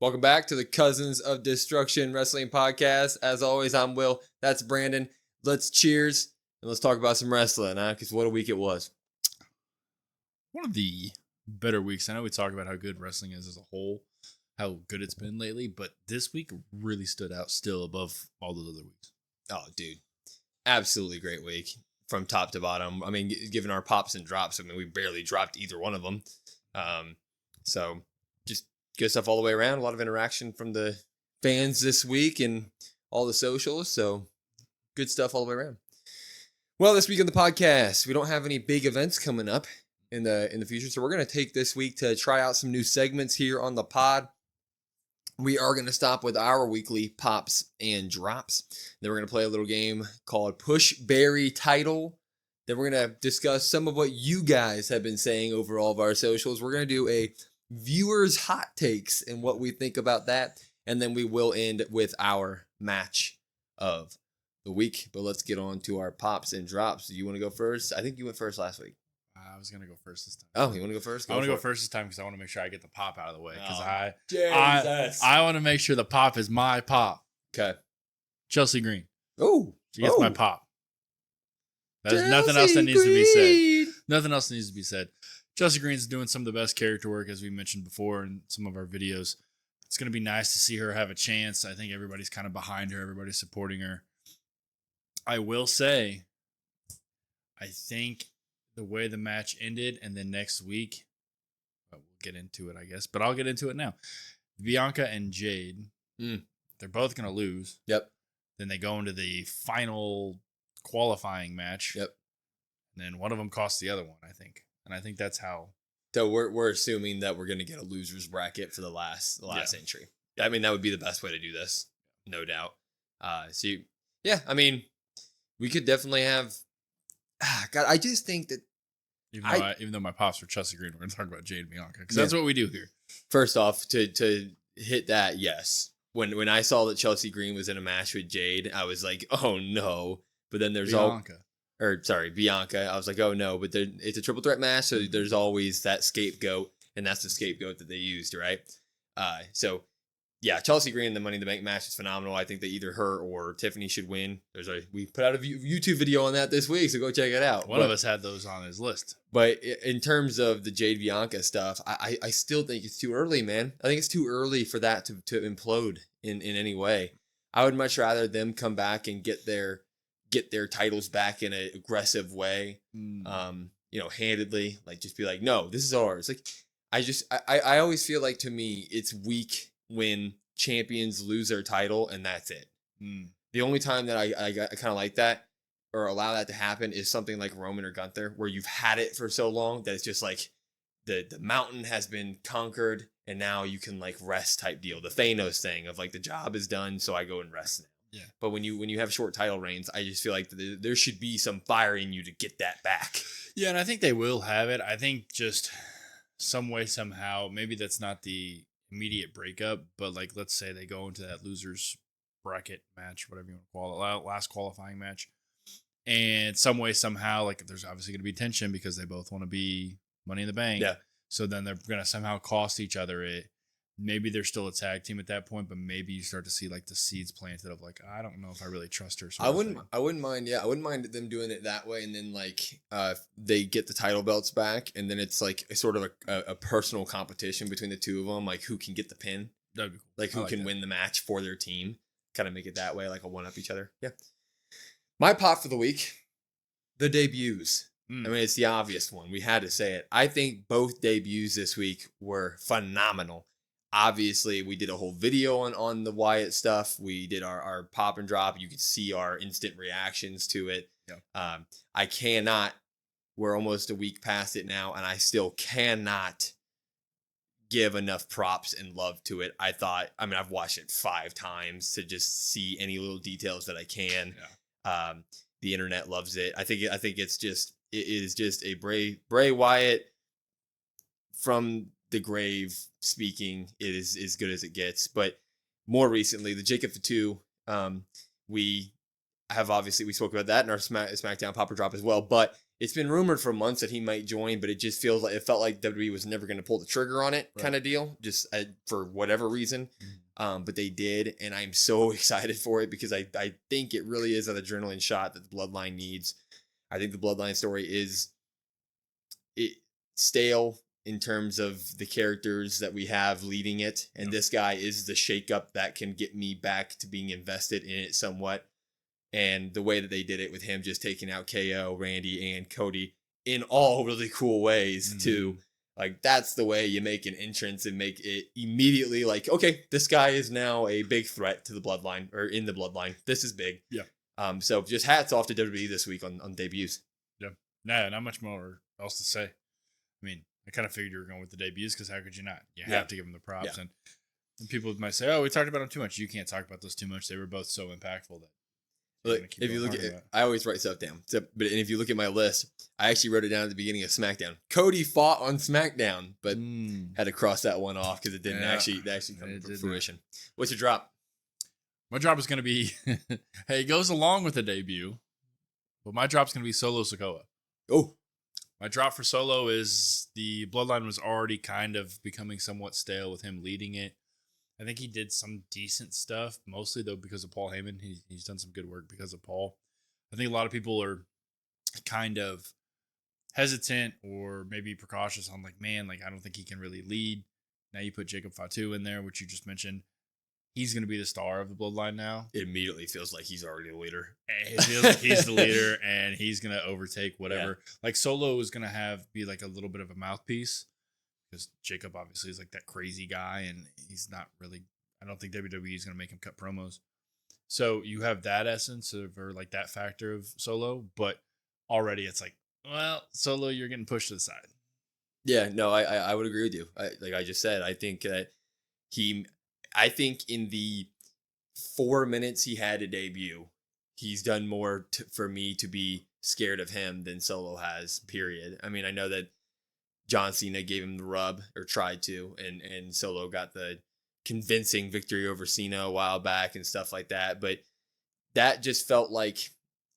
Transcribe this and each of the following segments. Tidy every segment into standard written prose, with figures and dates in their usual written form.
Welcome back to the Cousins of Destruction Wrestling Podcast. As always, I'm Will. That's Brandon. Let's cheers and let's talk about some wrestling, because what a week it was. One of the better weeks. I know we talk about how good wrestling is as a whole, how good it's been lately, but this week really stood out still above all the other weeks. Oh, dude. Absolutely great week from top to bottom. I mean, given our pops and drops, I mean, we barely dropped either one of them. So just good stuff all the way around. A lot of interaction from the fans this week and all the socials. So good stuff all the way around. Well, this week on the podcast, we don't have any big events coming up in the future. So we're going to take this week to try out some new segments here on the pod. We are going to stop with our weekly pops and drops. Then we're going to play a little game called Push Berry Title. Then we're going to discuss some of what you guys have been saying over all of our socials. We're going to do a viewers' hot takes and what we think about that. And then we will end with our match of the week. But let's get on to our pops and drops. Do you want to go first? I think you went first last week. I was going to go first this time. Oh, you want to go first? I want to go first this time because I want to make sure I get the pop out of the way. Because I want to make sure the pop is my pop. Okay. Chelsea Green. Oh. She gets my pop. There's nothing else that needs to be said. Nothing else needs to be said. Chelsea Green's doing some of the best character work, as we mentioned before in some of our videos. It's going to be nice to see her have a chance. I think everybody's kind of behind her. Everybody's supporting her. I will say, I think the way the match ended, and then next week, we'll get into it, I guess, but I'll get into it now. Bianca and Jade, they're both going to lose. Yep. Then they go into the final qualifying match. Yep. And then one of them costs the other one, I think. And I think that's how. So we're assuming that we're going to get a loser's bracket for the last entry. I mean, that would be the best way to do this, no doubt. I mean, we could definitely have. God, I just think that even though my pops were Chelsea Green, we're going to talk about Jade and Bianca because that's what we do here. First off, to hit that, yes. When I saw that Chelsea Green was in a match with Jade, I was like, oh no. But then there's Bianca. I was like, oh no. But it's a triple threat match, so there's always that scapegoat, and that's the scapegoat that they used, right? Chelsea Green, the Money in the Bank match is phenomenal. I think that either her or Tiffany should win. We put out a YouTube video on that this week, so go check it out. One of us had those on his list. But in terms of the Jade Bianca stuff, I still think it's too early, man. I think it's too early for that to implode in any way. I would much rather them come back and get their titles back in an aggressive way, handedly, like just be like, no, this is ours. Like, I always feel like, to me, it's weak when champions lose their title and that's it. The only time that I kind of like that or allow that to happen is something like Roman or Gunther, where you've had it for so long that it's just like the mountain has been conquered and now you can like rest type deal. The Thanos thing of like, the job is done, so I go and rest now. Yeah. But when you have short title reigns, I just feel like there should be some fire in you to get that back. Yeah, and I think they will have it. I think just some way, somehow, maybe that's not the immediate breakup, but like, let's say they go into that loser's bracket match, whatever you want to call it, last qualifying match, and some way, somehow, like, there's obviously going to be tension because they both want to be Money in the Bank. Yeah. So then they're going to somehow cost each other it. Maybe they're still a tag team at that point, but maybe you start to see like the seeds planted of like, I don't know if I really trust her. I wouldn't mind them doing it that way. And then like, they get the title belts back, and then it's like a sort of a personal competition between the two of them. Like, who can get the pin? That'd be cool. Like, who can win the match for their team? Kind of make it that way, like a one up each other. Yeah. My pop for the week, the debuts. I mean, it's the obvious one. We had to say it. I think both debuts this week were phenomenal. Obviously, we did a whole video on the Wyatt stuff. We did our pop and drop. You could see our instant reactions to it. Yeah. I cannot. We're almost a week past it now, and I still cannot give enough props and love to it. I've watched it 5 times to just see any little details that I can. Yeah. The internet loves it. I think it is just a Bray Wyatt from the grave speaking. It is as good as it gets. But more recently, the Jacob Fatu, we spoke about that in our SmackDown Pop or Drop as well. But it's been rumored for months that he might join, but it just felt like WWE was never going to pull the trigger on it, kind of deal, just for whatever reason. But they did, and I'm so excited for it because I think it really is an adrenaline shot that the Bloodline needs. I think the Bloodline story is stale in terms of the characters that we have leading it, and this guy is the shakeup that can get me back to being invested in it somewhat. And the way that they did it with him just taking out KO, Randy, and Cody in all really cool ways too. Like, that's the way you make an entrance and make it immediately like, okay, this guy is now a big threat to the Bloodline, or in the Bloodline. This is big. Yeah. So just hats off to WWE this week on debuts. Yeah. Nah, not much more else to say. I mean, I kind of figured you were going with the debuts because how could you not? You have to give them the props. And people might say, oh, we talked about them too much. You can't talk about those too much. They were both so impactful that. Look, if you look at it, I always write stuff down. So, and if you look at my list, I actually wrote it down at the beginning of SmackDown. Cody fought on SmackDown, but had to cross that one off because it didn't actually come to fruition. What's your drop? My drop is going to be, hey, it goes along with the debut, but my drop's going to be Solo Sikoa. Oh. My drop for Solo is the Bloodline was already kind of becoming somewhat stale with him leading it. I think he did some decent stuff, mostly though because of Paul Heyman. He's done some good work because of Paul. I think a lot of people are kind of hesitant or maybe precautious on like, man, like I don't think he can really lead. Now you put Jacob Fatu in there, which you just mentioned. He's going to be the star of the Bloodline now. It immediately feels like he's already the leader. It feels like he's the leader and he's going to overtake whatever. Yeah. Like Solo is going to be like a little bit of a mouthpiece. Because Jacob obviously is like that crazy guy, and he's not really. I don't think WWE is going to make him cut promos. So you have that essence or like that factor of Solo, but already it's like, well, Solo, you're getting pushed to the side. Yeah, no, I would agree with you. Like I just said, I think that I think in the 4 minutes he had to debut, he's done more for me to be scared of him than Solo has. Period. I mean, I know that John Cena gave him the rub, or tried to, and Solo got the convincing victory over Cena a while back and stuff like that. But that just felt like,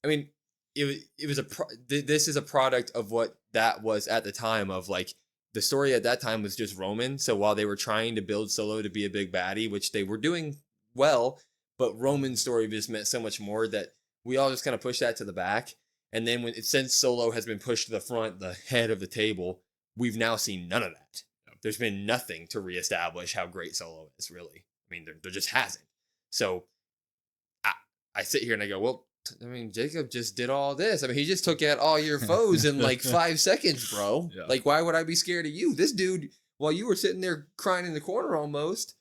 I mean, it was this is a product of what that was at the time of like the story at that time was just Roman. So while they were trying to build Solo to be a big baddie, which they were doing well, but Roman's story just meant so much more that we all just kind of pushed that to the back. And then since Solo has been pushed to the front, the head of the table, we've now seen none of that. There's been nothing to reestablish how great Solo is, really. I mean, there just hasn't. So I sit here and I go, well, I mean, Jacob just did all this. I mean, he just took out all your foes in like 5 seconds, bro. Yeah. Like, why would I be scared of you? This dude, while you were sitting there crying in the corner almost,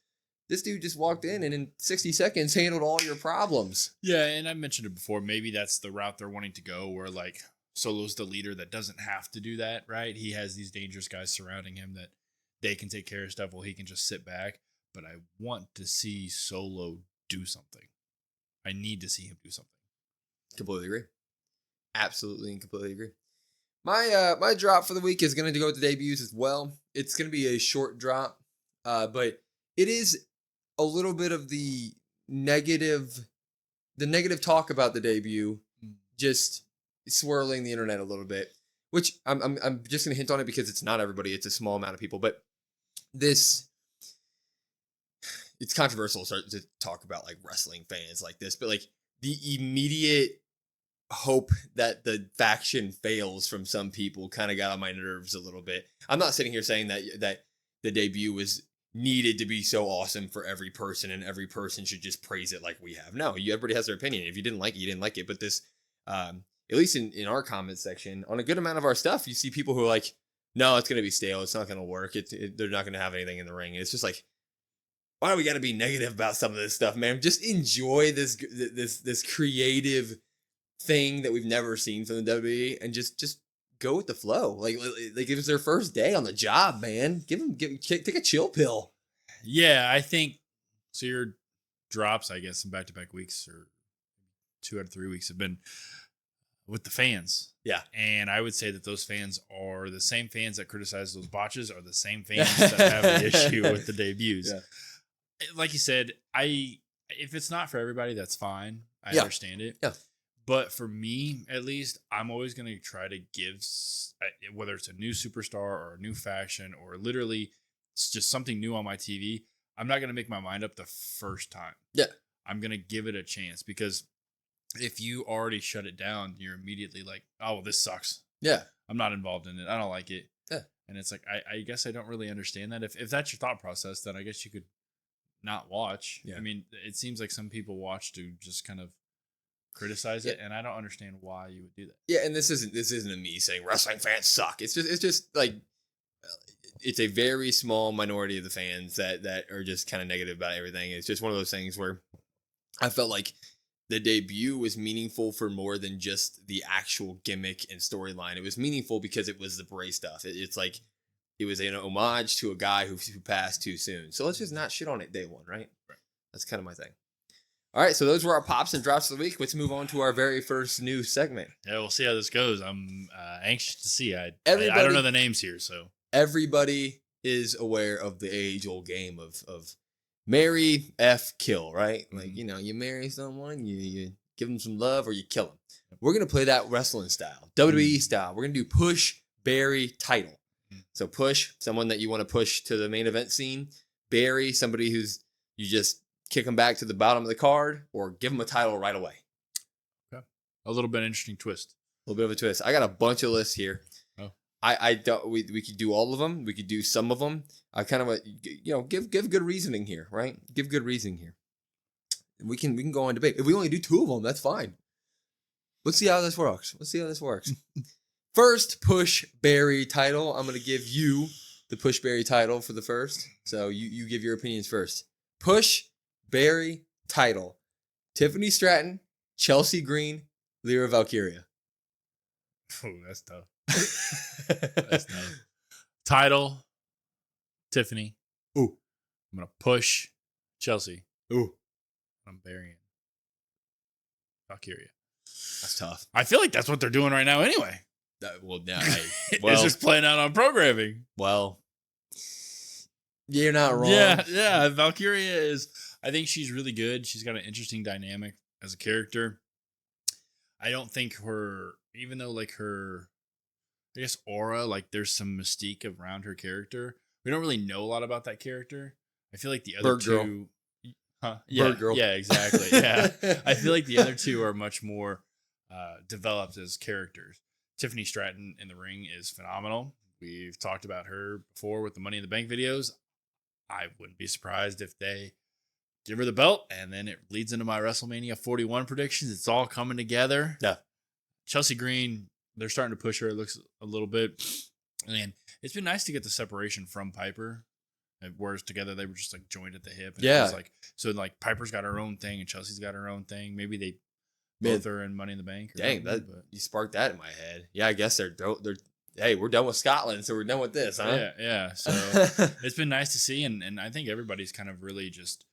this dude just walked in and in 60 seconds handled all your problems. Yeah, and I mentioned it before. Maybe that's the route they're wanting to go, where like Solo's the leader that doesn't have to do that, right? He has these dangerous guys surrounding him that they can take care of stuff while he can just sit back. But I want to see Solo do something. I need to see him do something. Completely agree. Absolutely and completely agree. My drop for the week is going to go with the debuts as well. It's going to be a short drop, but it is a little bit of the negative talk about the debut, just swirling the internet a little bit. Which I'm just going to hint on it because it's not everybody; it's a small amount of people. But it's controversial to talk about like wrestling fans like this, but like the immediate hope that the faction fails from some people kind of got on my nerves a little bit. I'm not sitting here saying that the debut was needed to be so awesome for every person and every person should just praise it like we have. No, everybody has their opinion. If you didn't like it, you didn't like it. But this, at least in our comment section, on a good amount of our stuff, you see people who are like, no, it's going to be stale. It's not going to work. They're not going to have anything in the ring. And it's just like, why do we got to be negative about some of this stuff, man? Just enjoy this creative thing that we've never seen from the WWE and just go with the flow. Like it was their first day on the job, man. Take a chill pill. Yeah, I think so. Your drops, I guess, in back-to-back weeks or 2 out of 3 weeks have been with the fans. Yeah. And I would say that those fans are the same fans that criticize those botches are the same fans that have an issue with the debuts. Yeah. Like you said, if it's not for everybody, that's fine. I understand it. Yeah. But for me, at least, I'm always going to try to give, whether it's a new superstar or a new faction or literally it's just something new on my TV, I'm not going to make my mind up the first time. Yeah. I'm going to give it a chance because if you already shut it down, you're immediately like, oh, well, this sucks. Yeah. I'm not involved in it. I don't like it. Yeah. And it's like, I guess I don't really understand that. If that's your thought process, then I guess you could not watch. Yeah. I mean, it seems like some people watch to just kind of criticize it, and I don't understand why you would do that. Yeah, and this isn't a me saying wrestling fans suck. It's just like it's a very small minority of the fans that are just kind of negative about everything. It's just one of those things where I felt like the debut was meaningful for more than just the actual gimmick and storyline. It was meaningful because it was the Bray stuff. It's like it was an homage to a guy who passed too soon. So let's just not shit on it day one, right? Right. That's kind of my thing. All right, so those were our pops and drops of the week. Let's move on to our very first new segment. Yeah, we'll see how this goes. I'm anxious to see. I Everybody- don't know the names here, so Everybody is aware of the age-old game of marry, F, kill, right? Like, you marry someone, you give them some love, or you kill them. We're going to play that wrestling style, WWE style. We're going to do push, bury, title. So push, someone that you want to push to the main event scene. Bury, somebody who's you just kick them back to the bottom of the card, or give them a title right away. okay. A little bit interesting twist. A little bit of a twist. I got a bunch of lists here. Oh. I don't. We could do all of them. We could do some of them. I kind of give good reasoning here, right? Give good reasoning here. We can go on debate. If we only do 2 of them, that's fine. Let's see how this works. First push Barry title. I'm gonna give you the push Barry title for the first. So you give your opinions first. Push Barry title. Tiffany Stratton, Chelsea Green, Lyra Valkyria. Oh, that's tough. That's tough. Title, Tiffany. Ooh. I'm going to push Chelsea. Ooh. I'm burying Valkyria. That's tough. I feel like that's what they're doing right now anyway. It's just playing out on programming. Well, you're not wrong. Yeah. Valkyria is, I think she's really good. She's got an interesting dynamic as a character. I don't think even though like her, I guess aura, like there's some mystique around her character. We don't really know a lot about that character. I feel like the other Bird girl. two, yeah, Bird girl. Yeah, exactly. Yeah, I feel like the other two are much more developed as characters. Tiffany Stratton in the ring is phenomenal. We've talked about her before with the Money in the Bank videos. I wouldn't be surprised if they give her the belt, and then it leads into my WrestleMania 41 predictions. It's all coming together. Yeah. Chelsea Green, they're starting to push her. It looks a little bit. And it's been nice to get the separation from Piper. Whereas together they were just like joined at the hip. And Yeah. It was like, so like Piper's got her own thing and Chelsea's got her own thing. Maybe they both are in Money in the Bank. Dang, you sparked that in my head. Yeah, I guess they're hey, we're done with Scotland, so we're done with this, huh? Yeah. So it's been nice to see, and I think everybody's kind of really just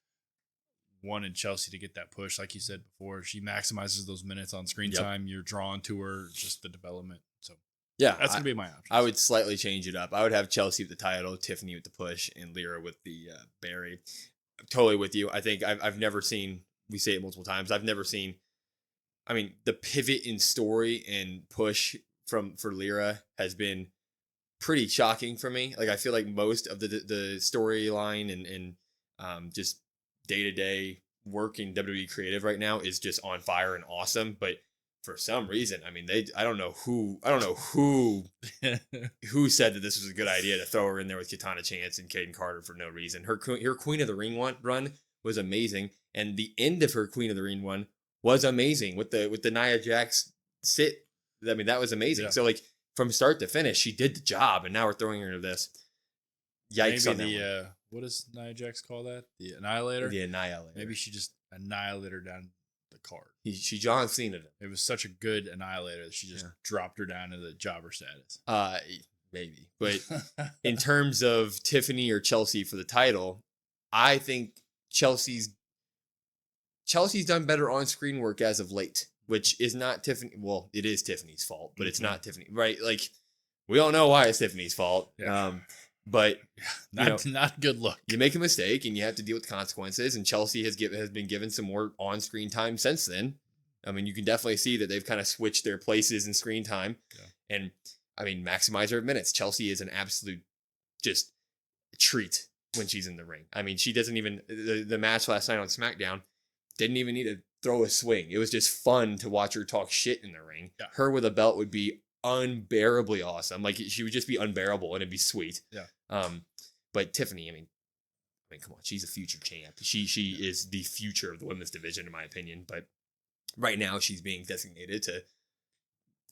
wanted Chelsea to get that push. Like you said before, she maximizes those minutes on screen time. You're drawn to her, just the development. So yeah, that's gonna be my option. I would slightly change it up. I would have Chelsea with the title, Tiffany with the push, and Lyra with the Barry. I'm totally with you. I think I've never seen. We say it multiple times. I've never seen. I mean, the pivot in story and push for Lyra has been pretty shocking for me. Like I feel like most of the storyline and just day-to-day work in WWE creative right now is just on fire and awesome. But for some reason, I mean, I don't know who said that this was a good idea to throw her in there with Katana Chance and Kaden Carter for no reason. Her Queen of the Ring run was amazing, and the end of her Queen of the Ring run was amazing with the Nia Jax sit. I mean, that was amazing. Yeah. So like from start to finish, she did the job, and now we're throwing her into this. Yikes! Maybe what does Nia Jax call that? The Annihilator. The Annihilator. Maybe she just annihilated her down the card. She John Cena it. It was such a good Annihilator that she just dropped her down to the jobber status. Maybe, but in terms of Tiffany or Chelsea for the title, I think Chelsea's done better on-screen work as of late, which is not Tiffany. Well, it is Tiffany's fault, but it's not Tiffany, right? Like we all know why it's Tiffany's fault. Yeah. But not a good look. You make a mistake and you have to deal with the consequences. And Chelsea has been given some more on-screen time since then. I mean, you can definitely see that they've kind of switched their places in screen time. Yeah. And I mean, maximizer of minutes. Chelsea is an absolute just treat when she's in the ring. I mean, she doesn't even, the match last night on SmackDown didn't even need to throw a swing. It was just fun to watch her talk shit in the ring. Yeah. Her with a belt would be unbearably awesome. Like, she would just be unbearable and it'd be sweet. Yeah. But Tiffany, I mean, come on, she's a future champ. She is the future of the women's division, in my opinion. But right now, she's being designated to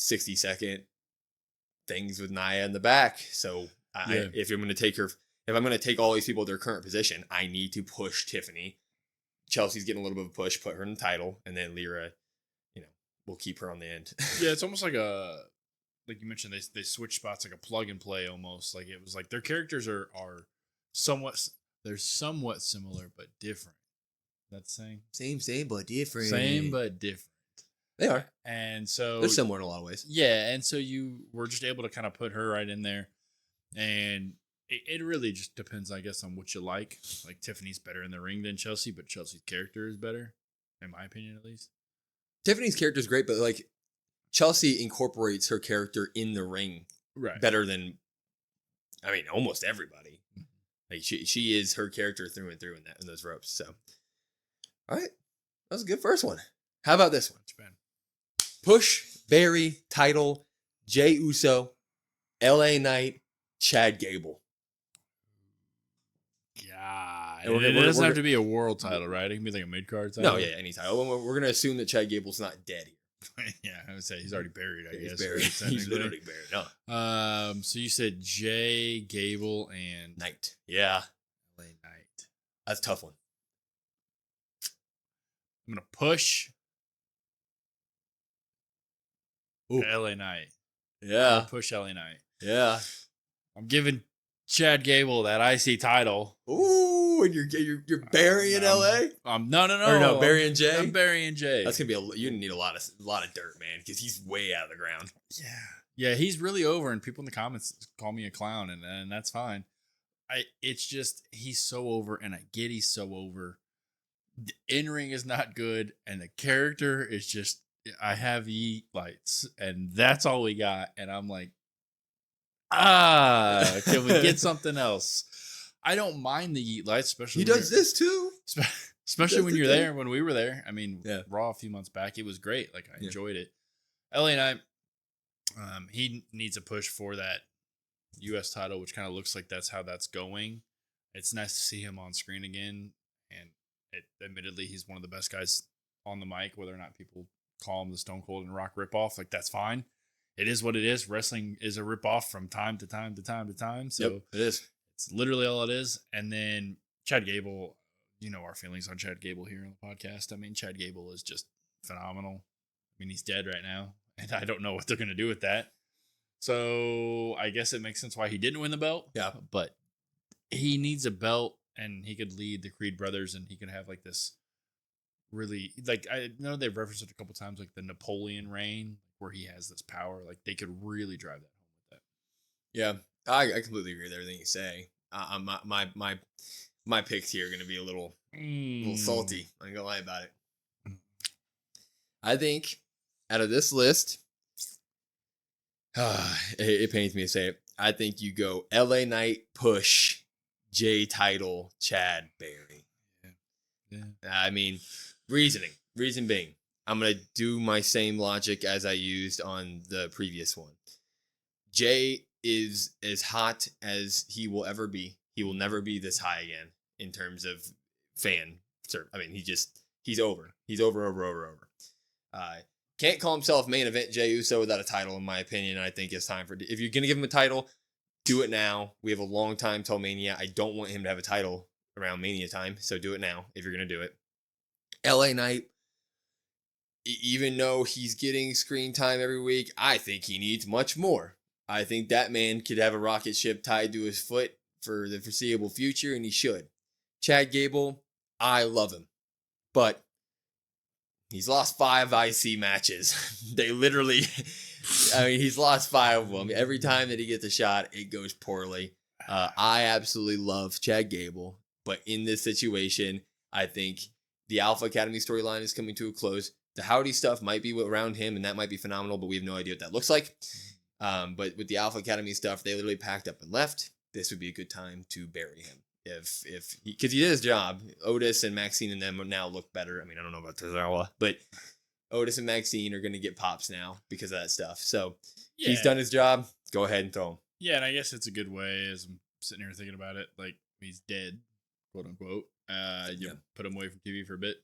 60-second things with Nia in the back. So if I'm going to take all these people at their current position, I need to push Tiffany. Chelsea's getting a little bit of a push, put her in the title, and then Lyra, we'll keep her on the end. Yeah, it's almost like like you mentioned, they switch spots, like a plug and play almost. Like, it was like their characters are somewhat similar but different. That's saying Same but different. Same but different. They are, and so they're similar in a lot of ways. Yeah, and so you were just able to kind of put her right in there, and it really just depends, I guess, on what you like. Like, Tiffany's better in the ring than Chelsea, but Chelsea's character is better, in my opinion, at least. Tiffany's character is great, but like, Chelsea incorporates her character in the ring better than, I mean, almost everybody. Like, she is her character through and through in those ropes. So, all right, that was a good first one. How about this one? Push, Barry, title, Jey Uso, LA Knight, Chad Gable. Yeah, it doesn't have to be a world title, right? It can be like a mid-card title. No, yeah, any title. We're going to assume that Chad Gable's not dead here. Yeah, I would say he's already buried, I guess. Buried. He's literally buried. No. So you said Jey, Gable, and Knight. Yeah. LA Knight. That's a tough one. I'm going to push LA Knight. Yeah. Push LA Knight. Yeah. I'm giving Chad Gable that IC title. Ooh, and you're burying LA? No, burying Jey? I'm burying Jey. That's gonna be you need a lot of dirt, man, because he's way out of the ground. Yeah, he's really over, and people in the comments call me a clown, and that's fine. It's just, he's so over, and I get he's so over. The in-ring is not good, and the character is just, I have ye lights, and that's all we got. And I'm like, can we get something else? I don't mind the Yeet lights, especially he does this too. Especially when you're there, when we were there. I mean, Raw a few months back, it was great. Like, I enjoyed it. LA Knight, he needs a push for that US title, which kind of looks like that's how that's going. It's nice to see him on screen again. And admittedly, he's one of the best guys on the mic, whether or not people call him the Stone Cold and Rock ripoff. Like, that's fine. It is what it is. Wrestling is a ripoff from time to time to time to time. So it is. It's literally all it is. And then Chad Gable, our feelings on Chad Gable here on the podcast. I mean, Chad Gable is just phenomenal. I mean, he's dead right now, and I don't know what they're going to do with that. So I guess it makes sense why he didn't win the belt. Yeah. But he needs a belt, and he could lead the Creed brothers, and he could have like this really, like, I know they've referenced it a couple times, like the Napoleon reign, where he has this power. Like, they could really drive that home with that. Yeah, I completely agree with everything you say. My picks here are going to be a little salty. I ain't gonna lie about it. I think out of this list, it pains me to say it. I think you go LA Knight, push, Jey title, Chad, Barry. Yeah. I mean, reason being, I'm going to do my same logic as I used on the previous one. Jey is as hot as he will ever be. He will never be this high again in terms of fan. I mean, he's over. He's over. Can't call himself main event Jey Uso without a title, in my opinion. I think it's time if you're going to give him a title, do it now. We have a long time till Mania. I don't want him to have a title around Mania time, so do it now if you're going to do it. LA Knight, even though he's getting screen time every week, I think he needs much more. I think that man could have a rocket ship tied to his foot for the foreseeable future, and he should. Chad Gable, I love him, but he's lost 5 IC matches. They literally, he's lost 5 of them. Every time that he gets a shot, it goes poorly. I absolutely love Chad Gable, but in this situation, I think the Alpha Academy storyline is coming to a close. The Howdy stuff might be around him, and that might be phenomenal, but we have no idea what that looks like. But with the Alpha Academy stuff, they literally packed up and left. This would be a good time to bury him. Because he did his job. Otis and Maxine and them now look better. I mean, I don't know about Tozawa, but Otis and Maxine are going to get pops now because of that stuff. So he's done his job. Go ahead and throw him. Yeah, and I guess it's a good way as I'm sitting here thinking about it. Like, he's dead, quote unquote. You put him away from TV for a bit.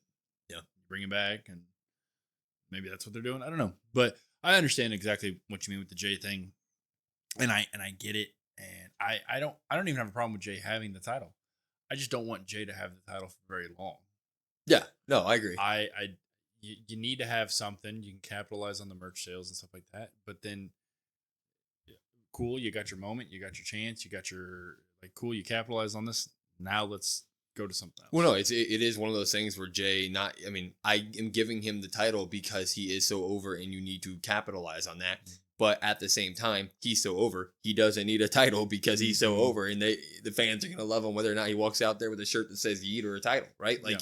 Yeah. Bring him back, and maybe that's what they're doing. I don't know. But I understand exactly what you mean with the Jay thing. And I get it. And I don't even have a problem with Jay having the title. I just don't want Jay to have the title for very long. Yeah, no, I agree. You need to have something. You can capitalize on the merch sales and stuff like that. But then, cool, you got your moment, you got your chance, you got your, like, cool, you capitalize on this. Now let's go to something else. Well, no, it is one of those things where Jay I am giving him the title because he is so over and you need to capitalize on that. Mm-hmm. But at the same time, he's so over. He doesn't need a title because he's so over, and the fans are gonna love him whether or not he walks out there with a shirt that says "Yeet" or a title, right? Like,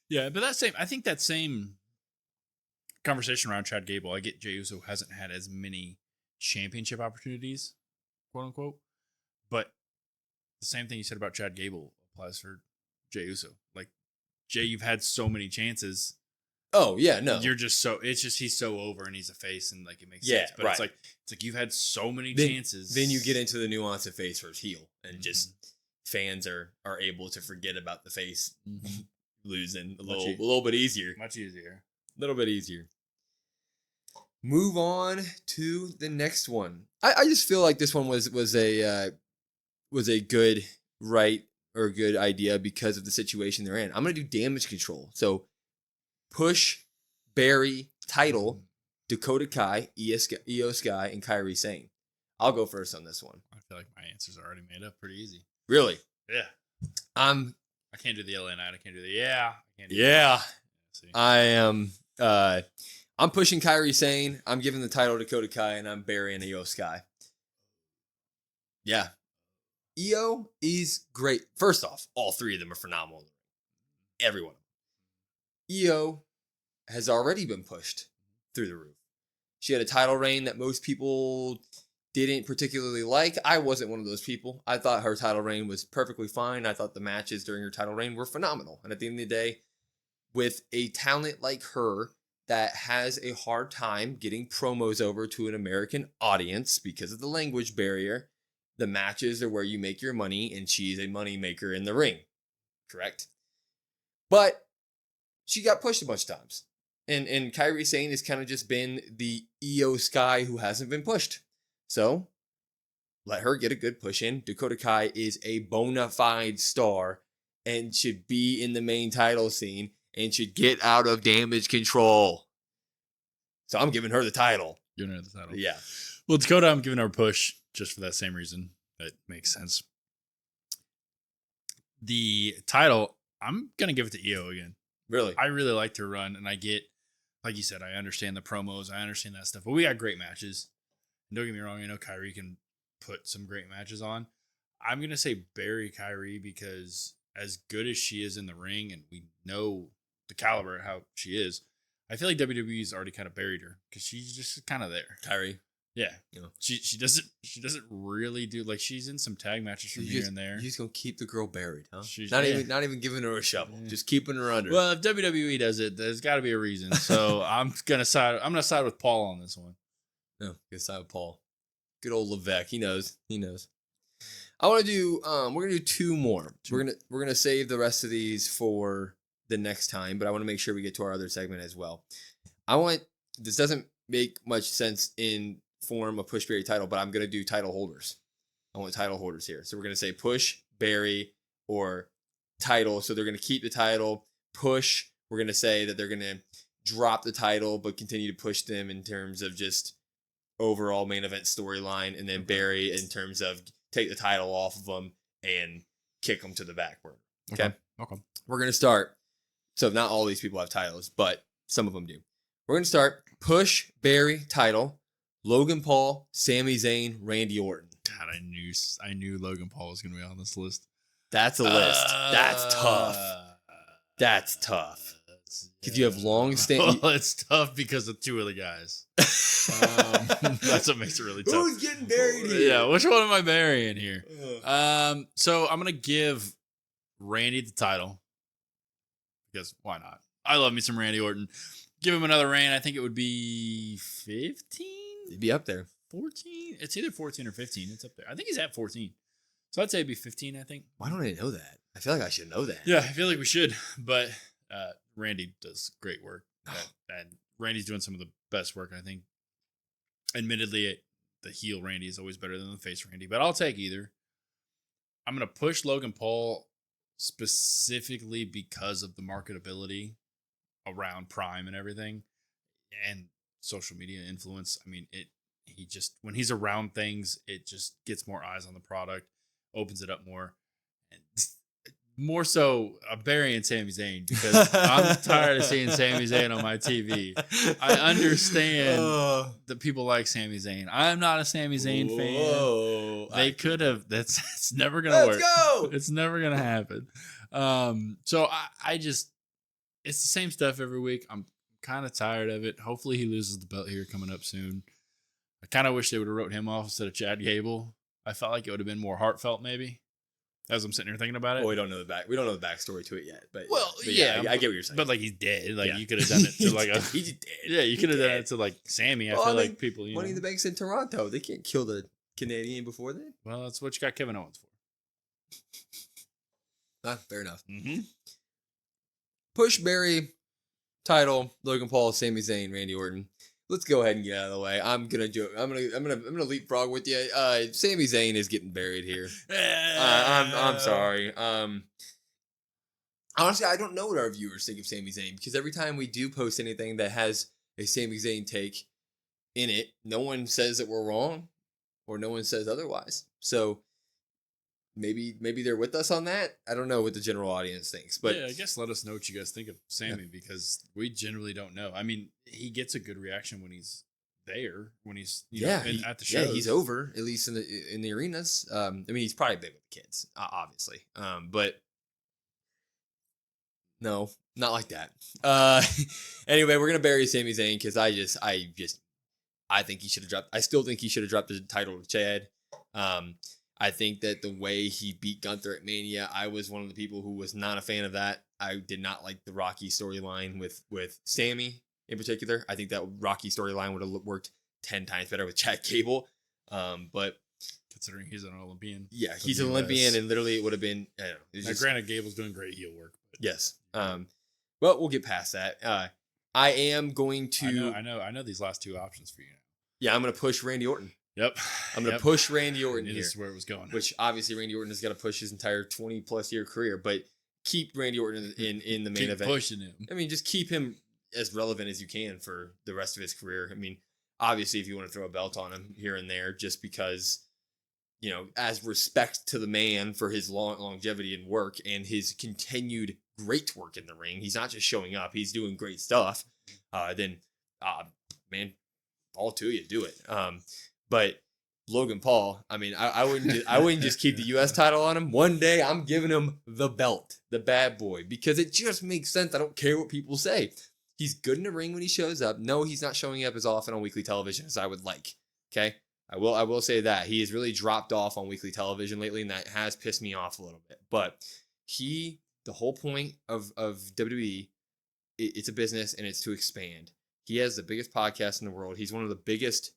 yeah. But I think that same conversation around Chad Gable. I get Jey Uso hasn't had as many championship opportunities, quote unquote, but the same thing you said about Chad Gable applies for Jey Uso. Like, Jay, you've had so many chances. Oh yeah, no. He's so over and he's a face and like it makes sense. But it's like you've had so many chances. Then you get into the nuance of face versus heel, and just fans are able to forget about the face losing a little bit easier. Much easier. A little bit easier. Move on to the next one. I just feel like this one was a good good idea because of the situation they're in. I'm gonna do damage control. So push, bury, title, Dakota Kai, Io Sky, and Kairi Sane. I'll go first on this one. I feel like my answers are already made up pretty easy. Really? Yeah. I can't do the LA Knight. I can't do the I can't do I am. I'm pushing Kairi Sane. I'm giving the title to Dakota Kai, and I'm burying Io Sky. Yeah. Io is great. First off, all three of them are phenomenal. Everyone. Io has already been pushed through the roof. She had a title reign that most people didn't particularly like. I wasn't one of those people. I thought her title reign was perfectly fine. I thought the matches during her title reign were phenomenal. And at the end of the day, with a talent like her that has a hard time getting promos over to an American audience because of the language barrier, the matches are where you make your money, and she's a money maker in the ring. Correct? But she got pushed a bunch of times. And Kairi Sane has kind of just been the Io Sky who hasn't been pushed. So, let her get a good push in. Dakota Kai is a bona fide star and should be in the main title scene and should get out of damage control. So, I'm giving her the title. Giving her the title. Yeah. Well, Dakota, I'm giving her a push just for that same reason. That makes sense. The title, I'm going to give it to Io again. Really? I really liked her run, and I get, like you said, I understand the promos, I understand that stuff, but we got great matches. And don't get me wrong, I know Kairi can put some great matches on. I'm going to say bury Kairi because as good as she is in the ring, and we know the caliber of how she is, I feel like WWE's already kind of buried her because she's just kind of there. Kairi. Yeah, you know, she doesn't really do, like, she's in some tag matches from here and there. You're just gonna keep the girl buried, huh? Not even giving her a shovel, just keeping her under. Well, if WWE does it, there's got to be a reason. So I'm gonna side with Paul on this one. No, good side with Paul. Good old Levesque. He knows. I want to do. We're gonna do two more. We're gonna save the rest of these for the next time, but I want to make sure we get to our other segment as well. This doesn't make much sense in form of push, bury, title, but I'm going to do title holders. I want title holders here. So we're going to say push, bury, or title. So they're going to keep the title. Push, we're going to say that they're going to drop the title, but continue to push them in terms of just overall main event storyline. And then bury in terms of take the title off of them and kick them to the back burner. Okay. We're going to start. So not all these people have titles, but some of them do. We're going to start push, bury, title. Logan Paul, Sami Zayn, Randy Orton. God, I knew Logan Paul was going to be on this list. That's a list. That's tough. That's tough. Because you have long stand. Well, it's tough because of two of the guys. That's what makes it really tough. Who's getting buried here? Yeah, which one am I burying here? So I'm gonna give Randy the title because why not? I love me some Randy Orton. Give him another reign. I think it would be 15. It'd be up there. 14. It's either 14 or 15. It's up there. I think he's at 14. So I'd say it'd be 15. I think. Why don't I know that? I feel like I should know that. Yeah, I feel like we should, but Randy does great work, and Randy's doing some of the best work, I think. Admittedly, the heel Randy is always better than the face Randy, but I'll take either. I'm going to push Logan Paul specifically because of the marketability around Prime and everything, and social media influence. I mean, he just, when he's around things, it just gets more eyes on the product, opens it up more. And more so, I'm burying Sami Zayn because I'm tired of seeing Sami Zayn on my TV. I understand that people like Sami Zayn. I'm not a Sami Zayn fan. They could have. It's never gonna work. Go! It's never gonna happen. So I just, it's the same stuff every week. I'm kind of tired of it. Hopefully he loses the belt here coming up soon. I kind of wish they would have wrote him off instead of Chad Gable. I felt like it would have been more heartfelt, maybe. As I'm sitting here thinking about it. Well, we don't know the backstory to it yet, but yeah, I get what you're saying. But like he's dead. Like you could have done it to like he's dead. Yeah, you could have done it to like Sammy. I feel like people. Money in the Bank's in Toronto. They can't kill the Canadian before then. Well, that's what you got Kevin Owens for. Fair enough. Mm-hmm. Push Barry, title, Logan Paul, Sami Zayn, Randy Orton. Let's go ahead and get out of the way. I'm gonna leapfrog with you. Sami Zayn is getting buried here. I'm sorry. Honestly, I don't know what our viewers think of Sami Zayn because every time we do post anything that has a Sami Zayn take in it, no one says that we're wrong, or no one says otherwise. So maybe they're with us on that. I don't know what the general audience thinks, but yeah, I guess let us know what you guys think of Sammy because we generally don't know. I mean, he gets a good reaction when he's there, when he's at the show. Yeah, he's over at least in the arenas. I mean, he's probably big with the kids, obviously. But no, not like that. Anyway, we're gonna bury Sami Zayn because I think he should have dropped. I still think he should have dropped the title to Chad. I think that the way he beat Gunther at Mania, I was one of the people who was not a fan of that. I did not like the Rocky storyline with Sammy in particular. I think that Rocky storyline would have worked 10 times better with Chad Gable. But considering he's an Olympian. Yeah, he's an Olympian, and literally it would have been, I don't know. Granted, Gable's doing great heel work. Yes. But we'll get past that. I am going to... I know these last two options for you now. Yeah, I'm going to push Randy Orton. Yep. I'm going to push Randy Orton here. This is where it was going. Which obviously Randy Orton has got to push his entire 20-plus year career, but keep Randy Orton in the main event. Keep pushing him. I mean, just keep him as relevant as you can for the rest of his career. I mean, obviously, if you want to throw a belt on him here and there, just because, as respect to the man for his longevity and work and his continued great work in the ring, he's not just showing up, he's doing great stuff, then, man, all to you, do it. But Logan Paul, I mean, I wouldn't just keep the U.S. title on him. One day, I'm giving him the belt, the bad boy, because it just makes sense. I don't care what people say. He's good in the ring when he shows up. No, he's not showing up as often on weekly television as I would like. Okay, I will say that he has really dropped off on weekly television lately, and that has pissed me off a little bit. But the whole point of WWE, it's a business and it's to expand. He has the biggest podcast in the world. He's one of the biggest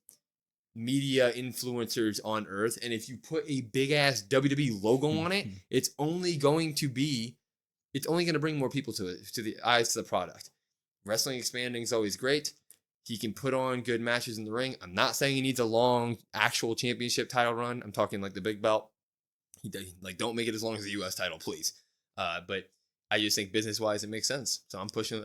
media influencers on earth, and if you put a big ass WWE logo on it, it's only going to bring more people to the eyes to the product. Wrestling expanding is always great. He can put on good matches in the ring. I'm not saying he needs a long actual championship title run. I'm talking like the big belt. Don't make it as long as the U.S. title, please. But I just think business wise it makes sense. So I'm super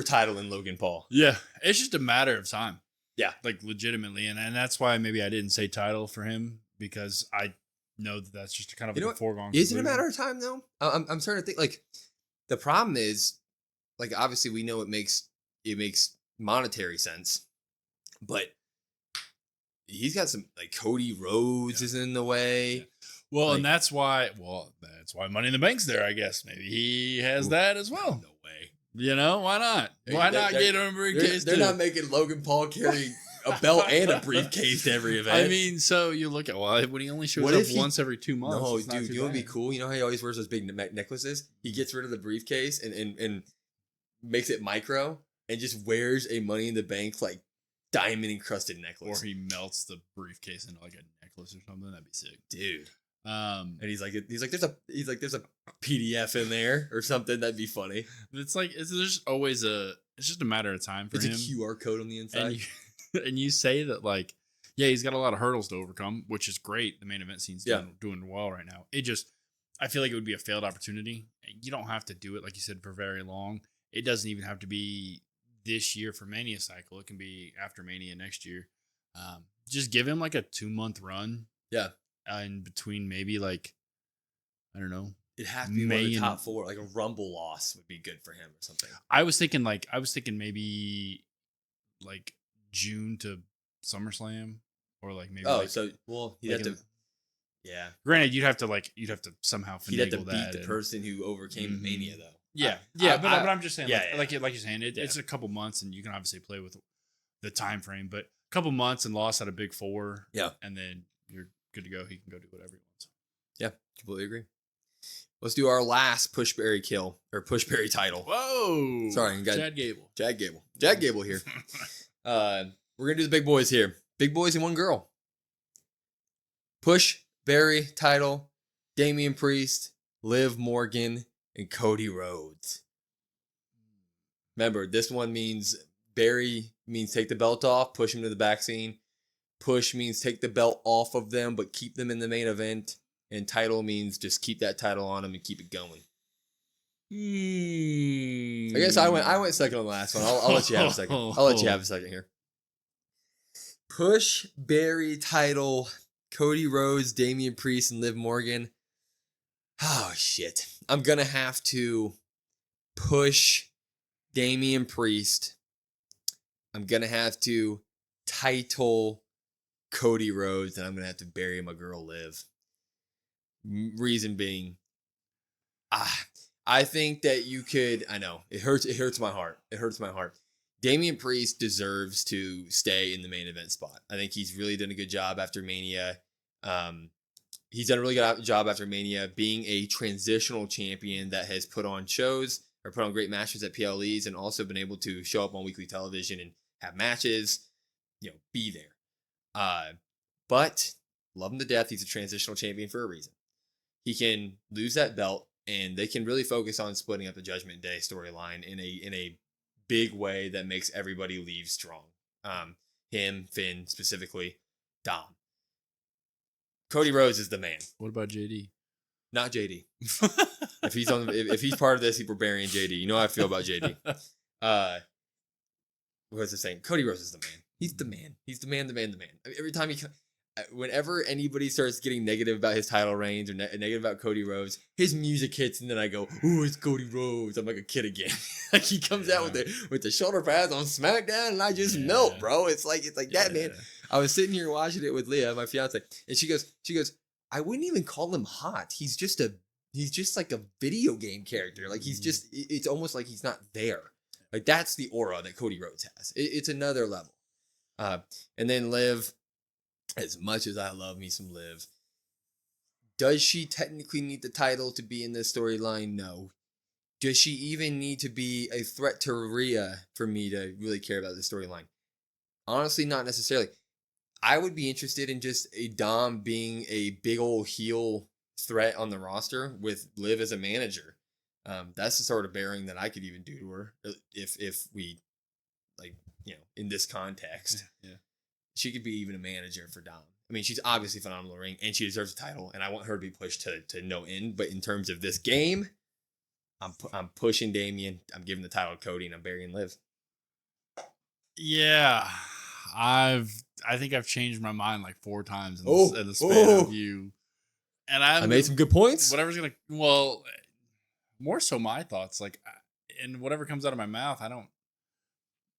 titling Logan Paul. Yeah, it's just a matter of time. Yeah, like legitimately, and that's why maybe I didn't say title for him because I know that's just kind of like a foregone. Is it a matter of time though? I'm starting to think like the problem is like obviously we know it makes monetary sense, but he's got some like Cody Rhodes is in the way. Yeah. Well, and that's why Money in the Bank's there. I guess maybe he has that as well. No way. You know, why not? Why not get him a briefcase? They're not making Logan Paul carry a belt and a briefcase to every event. I mean, so you look at when he only shows up once every 2 months. No, dude, you know what'd be cool? You know how he always wears those big necklaces? He gets rid of the briefcase and makes it micro and just wears a Money in the Bank like diamond encrusted necklace. Or he melts the briefcase into like a necklace or something. That'd be sick, dude. And he's like, there's a PDF in there or something. That'd be funny. It's like there's always it's just a matter of time for him. It's a QR code on the inside. And you say that like, yeah, he's got a lot of hurdles to overcome, which is great. The main event scene's doing well right now. I feel like it would be a failed opportunity. You don't have to do it, like you said, for very long. It doesn't even have to be this year for Mania cycle. It can be after Mania next year. Just give him like a 2-month run. Yeah. In between maybe like, I don't know. It'd have to be one of the top 4. Like a Rumble loss would be good for him or something. I was thinking maybe like June to SummerSlam or like maybe. He'd have to. Yeah. Granted, you'd have to somehow finagle that. He'd have to beat the person who overcame Mania though. Yeah. But I'm just saying, like you're saying, it's a couple months, and you can obviously play with the time frame, but a couple months and lost at a big 4. Yeah. And then you're good to go. He can go do whatever he wants. Yeah, completely agree. Let's do our last Pushberry kill or Pushberry title. Whoa. Sorry, Chad Gable. Chad Gable here. We're going to do the big boys here. Big boys and one girl. Pushberry title, Damian Priest, Liv Morgan, and Cody Rhodes. Remember, this one means Barry means take the belt off, push him to the back scene. Push means take the belt off of them, but keep them in the main event. And title means just keep that title on them and keep it going. I guess I went second on the last one. I'll let you have a second. I'll let you have a second here. Push Barry title, Cody Rhodes, Damian Priest, and Liv Morgan. Oh shit! I'm gonna have to push Damian Priest. I'm gonna have to title Cody Rhodes, and I'm gonna have to bury my girl Liv. Reason being, I think that you could. I know it hurts. It hurts my heart. It hurts my heart. Damian Priest deserves to stay in the main event spot. I think he's really done a good job after Mania. He's done a really good job after Mania being a transitional champion that has put on shows or put on great matches at PLEs and also been able to show up on weekly television and have matches, be there. But love him to death. He's a transitional champion for a reason. He can lose that belt and they can really focus on splitting up the Judgment Day storyline in a big way that makes everybody leave strong. Him, Finn, specifically, Dom. Cody Rhodes is the man. What about JD? Not JD. if he's part of this, we're burying JD. You know how I feel about JD. What was I saying? Cody Rhodes is the man. He's the man. He's the man. Every time whenever anybody starts getting negative about his title reigns or negative about Cody Rhodes, his music hits and then I go, "Ooh, it's Cody Rhodes." I'm like a kid again. Like he comes out with the shoulder pads on SmackDown and I just melt, bro. It's like that, man. I was sitting here watching it with Leah, my fiance, and she goes, "I wouldn't even call him hot. He's just like a video game character. Like it's almost like he's not there. Like that's the aura that Cody Rhodes has. It's another level." And then Liv, as much as I love me some Liv, does she technically need the title to be in this storyline? No. Does she even need to be a threat to Rhea for me to really care about the storyline? Honestly, not necessarily. I would be interested in just a Dom being a big old heel threat on the roster with Liv as a manager. That's the sort of bearing that I could even do to her if we, in this context. Yeah. She could be even a manager for Dom. I mean, she's obviously phenomenal ring, and she deserves a title, and I want her to be pushed to no end. But in terms of this game, I'm pushing Damian. I'm giving the title to Cody, and I'm burying Liv. Yeah, I think I've changed my mind like 4 times in the span of you. And I made some good points. More so my thoughts. And whatever comes out of my mouth,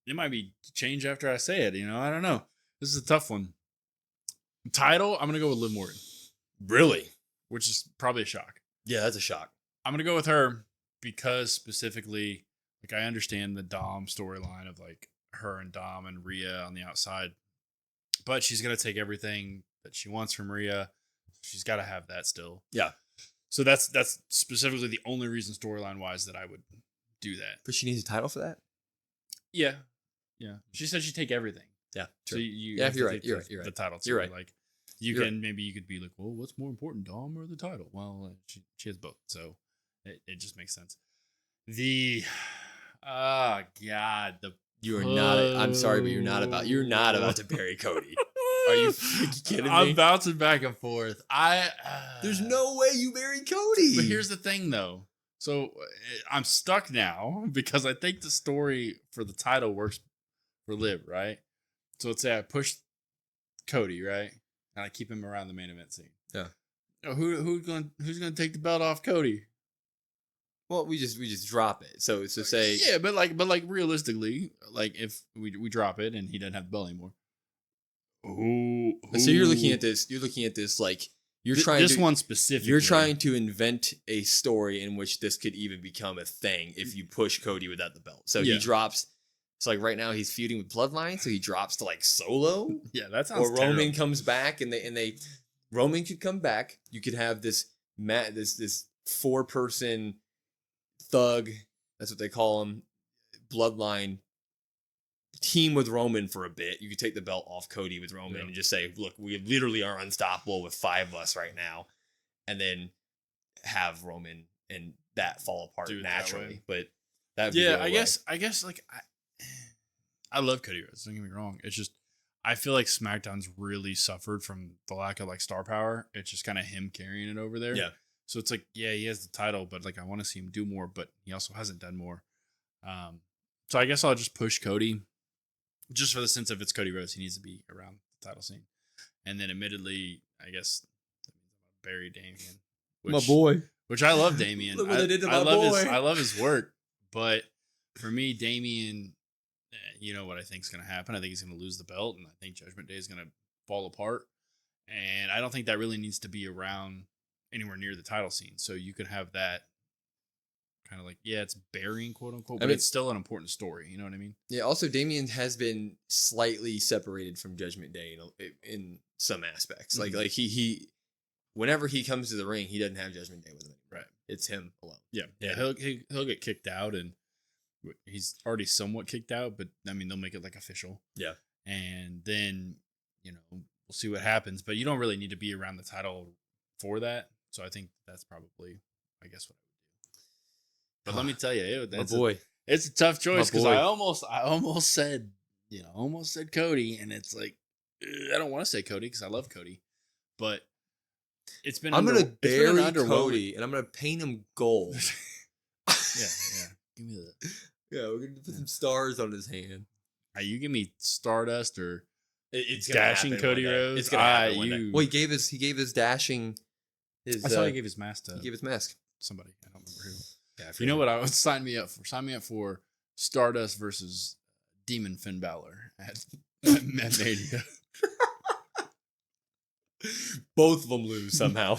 it might be changed after I say it. I don't know. This is a tough one. Title, I'm going to go with Liv Morgan. Really? Which is probably a shock. Yeah, that's a shock. I'm going to go with her because specifically, Like, I understand the Dom storyline of like her and Dom and Rhea on the outside, but she's gonna take everything that she wants from Rhea. She's got to have that still. Yeah. So that's specifically the only reason storyline wise that I would do that. But she needs a title for that? Yeah. Yeah. She said she'd take everything. Yeah. So True. you Yeah, have to you're right. take You're right. You're the right. title. Too. You're right. Like You're maybe you could be like, well, what's more important, Dom or the title? Well, she has both. So it just makes sense. God, You are not. I'm sorry, but you're not about to bury Cody. Are you kidding me? I'm bouncing back and forth. There's no way you bury Cody. But here's the thing, though. So I'm stuck now because I think the story for the title works for Liv, right? So let's say I push Cody, right, and I keep him around the main event scene. Yeah. Who's gonna take the belt off Cody? Well, we just drop it. So say Yeah, but like realistically, like if we drop it and he doesn't have the belt anymore. So you're looking at this. You're looking at this like you're trying. This one specifically. You're trying to invent a story in which this could even become a thing if you push Cody without the belt. So he drops. So like right now he's feuding with Bloodline, so he drops to like Solo. Yeah, that sounds. Or Roman comes back, and they Roman could come back. You could have this 4-person thug. That's what they call him. Bloodline. Team with Roman for a bit. You could take the belt off Cody with Roman and just say, look, we literally are unstoppable with 5 of us right now. And then have Roman and that fall apart naturally. But that I guess like I love Cody Rhodes, don't get me wrong. It's just I feel like SmackDown's really suffered from the lack of like star power. It's just kind of him carrying it over there. Yeah. So it's like, yeah, he has the title, but like I want to see him do more, but he also hasn't done more. So I guess I'll just push Cody. Just for the sense of it's Cody Rhodes, he needs to be around the title scene. And then admittedly, I guess bury Damian. My boy. Which I love Damian. Look what they did to my boy. I love his work. But for me, Damian, you know what I think is going to happen. I think he's going to lose the belt, and I think Judgment Day is going to fall apart. And I don't think that really needs to be around anywhere near the title scene. So you could have that kind of like, yeah, it's burying, quote unquote, but it's still an important story. You know what I mean? Yeah. Also, Damian has been slightly separated from Judgment Day in some aspects. Mm-hmm. Like he, whenever he comes to the ring, he doesn't have Judgment Day with him. Right. It's him alone. Yeah. He'll get kicked out, and he's already somewhat kicked out, but I mean they'll make it like official. Yeah. And then we'll see what happens, but you don't really need to be around the title for that. So I think that's probably, I guess, what I would do. But let me tell you, it's a tough choice because I almost said Cody, and it's like I don't want to say Cody because I love Cody, but it's been I'm gonna bury Cody and I'm gonna paint him gold. yeah, give me that. Yeah, we're gonna put some stars on his hand. You give me Stardust or it's dashing Cody Rhodes. It's gonna happen one day. Well, he gave his dashing. I saw he gave his mask to. He gave his mask. Somebody, I don't remember who. Yeah, you know what I would sign me up for? Sign me up for Stardust versus Demon Finn Balor at Mania. Both of them lose somehow.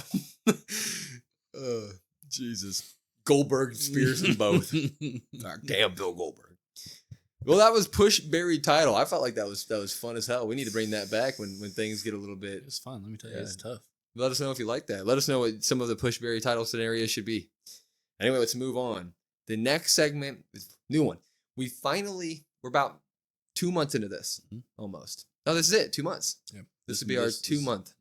Jesus. Goldberg spears them both. Damn, Bill Goldberg. Well, that was push buried title. I felt like that was fun as hell. We need to bring that back when things get a little bit. It's fun. Let me tell you, it's tough. Let us know if you like that. Let us know what some of the push buried title scenarios should be. Anyway, let's move on. The next segment is a new one. We're about 2 months into this, almost. No, this is it. 2 months. Yep. This would be our 2 month.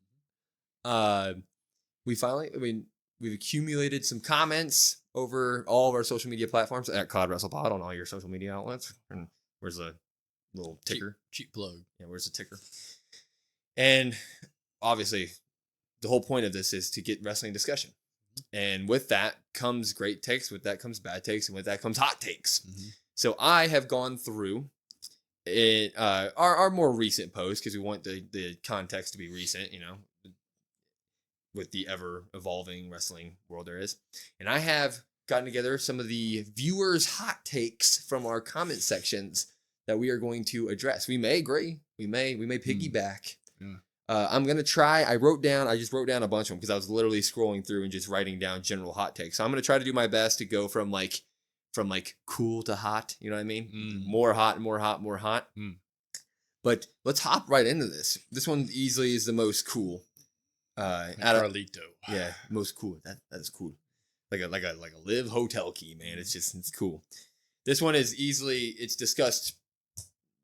We've accumulated some comments over all of our social media platforms at COD WrestlePod on all your social media outlets. And where's the little ticker? Cheap plug. Yeah, where's the ticker? And obviously, the whole point of this is to get wrestling discussion. And with that comes great takes, with that comes bad takes, and with that comes hot takes. Mm-hmm. So I have gone through it, our more recent posts because we want the context to be recent, with the ever evolving wrestling world there is. And I have gotten together some of the viewers' hot takes from our comment sections that we are going to address. We may agree, we may piggyback. Yeah. I'm going to try. I just wrote down a bunch of them because I was literally scrolling through and just writing down general hot takes. So I'm going to try to do my best to go from like from like cool to hot. You know what I mean? Mm. More hot, more hot, more hot. Mm. But let's hop right into this. This one easily is the most cool. Carlito. Yeah, most cool. That is cool. Like a live hotel key, man. It's cool. This one is easily, it's discussed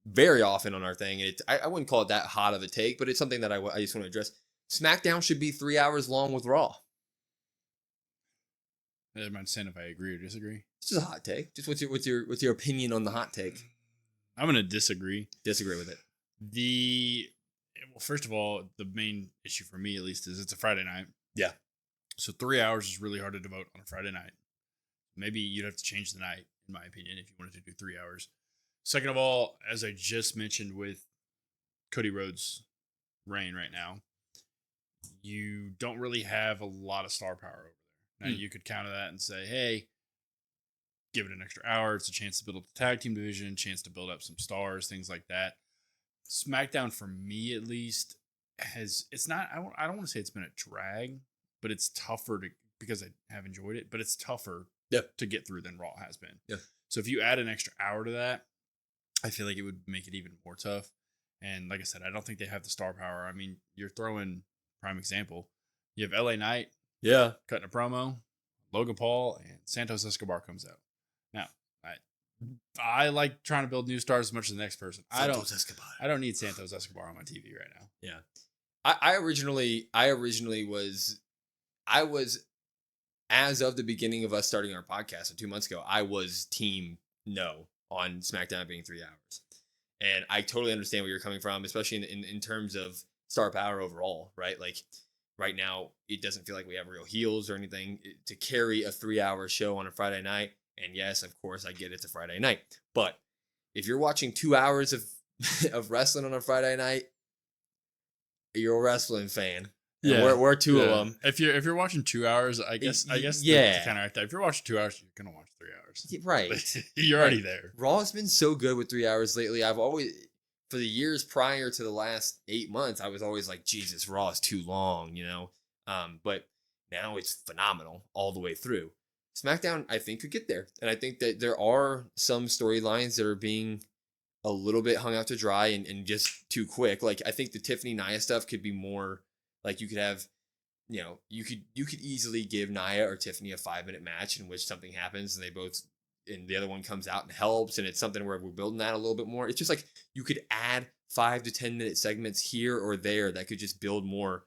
very often on our thing. I wouldn't call it that hot of a take, but it's something that I just want to address. SmackDown should be 3 hours long with Raw. I don't understand if I agree or disagree. It's just a hot take. Just what's your opinion on the hot take? I'm gonna disagree. Disagree with it. Well, first of all, the main issue for me at least is it's a Friday night. Yeah. So 3 hours is really hard to devote on a Friday night. Maybe you'd have to change the night, in my opinion, if you wanted to do 3 hours. Second of all, as I just mentioned with Cody Rhodes' reign right now, you don't really have a lot of star power over there. Now, you could counter that and say, hey, give it an extra hour. It's a chance to build up the tag team division, chance to build up some stars, things like that. SmackDown, for me at least, it's not, I don't want to say it's been a drag, but it's tougher because I have enjoyed it, but it's tougher to get through than Raw has been. Yeah. So if you add an extra hour to that, I feel like it would make it even more tough. And like I said, I don't think they have the star power. I mean, you're throwing, prime example, you have LA Knight cutting a promo, Logan Paul, and Santos Escobar comes out. Now, I like trying to build new stars as much as the next person. I don't need Santos Escobar on my TV right now. Yeah. I originally was, as of the beginning of us starting our podcast, so 2 months ago, I was team no on SmackDown being 3 hours. And I totally understand where you're coming from, especially in terms of star power overall, right? Like right now, it doesn't feel like we have real heels or anything to carry a 3 hour show on a Friday night. And yes, of course, I get it's a Friday night. But if you're watching 2 hours of wrestling on a Friday night, you're a wrestling fan. Yeah, we're two of them. If you're watching 2 hours, I guess yeah. to counteract that, if you're watching 2 hours, you're gonna watch 3 hours. Right. You're already there. Raw's been so good with 3 hours lately. I've always, for the years prior to the last 8 months, I was always like, Jesus, Raw is too long, you know. But now it's phenomenal all the way through. SmackDown, I think, could get there, and I think that there are some storylines that are being a little bit hung out to dry and just too quick. Like I think the Tiffany Nia stuff could be more. Like you could have, you know, you could easily give Nia or Tiffany a 5-minute match in which something happens and the other one comes out and helps, and it's something where we're building that a little bit more. It's just like you could add 5 to 10 minute segments here or there that could just build more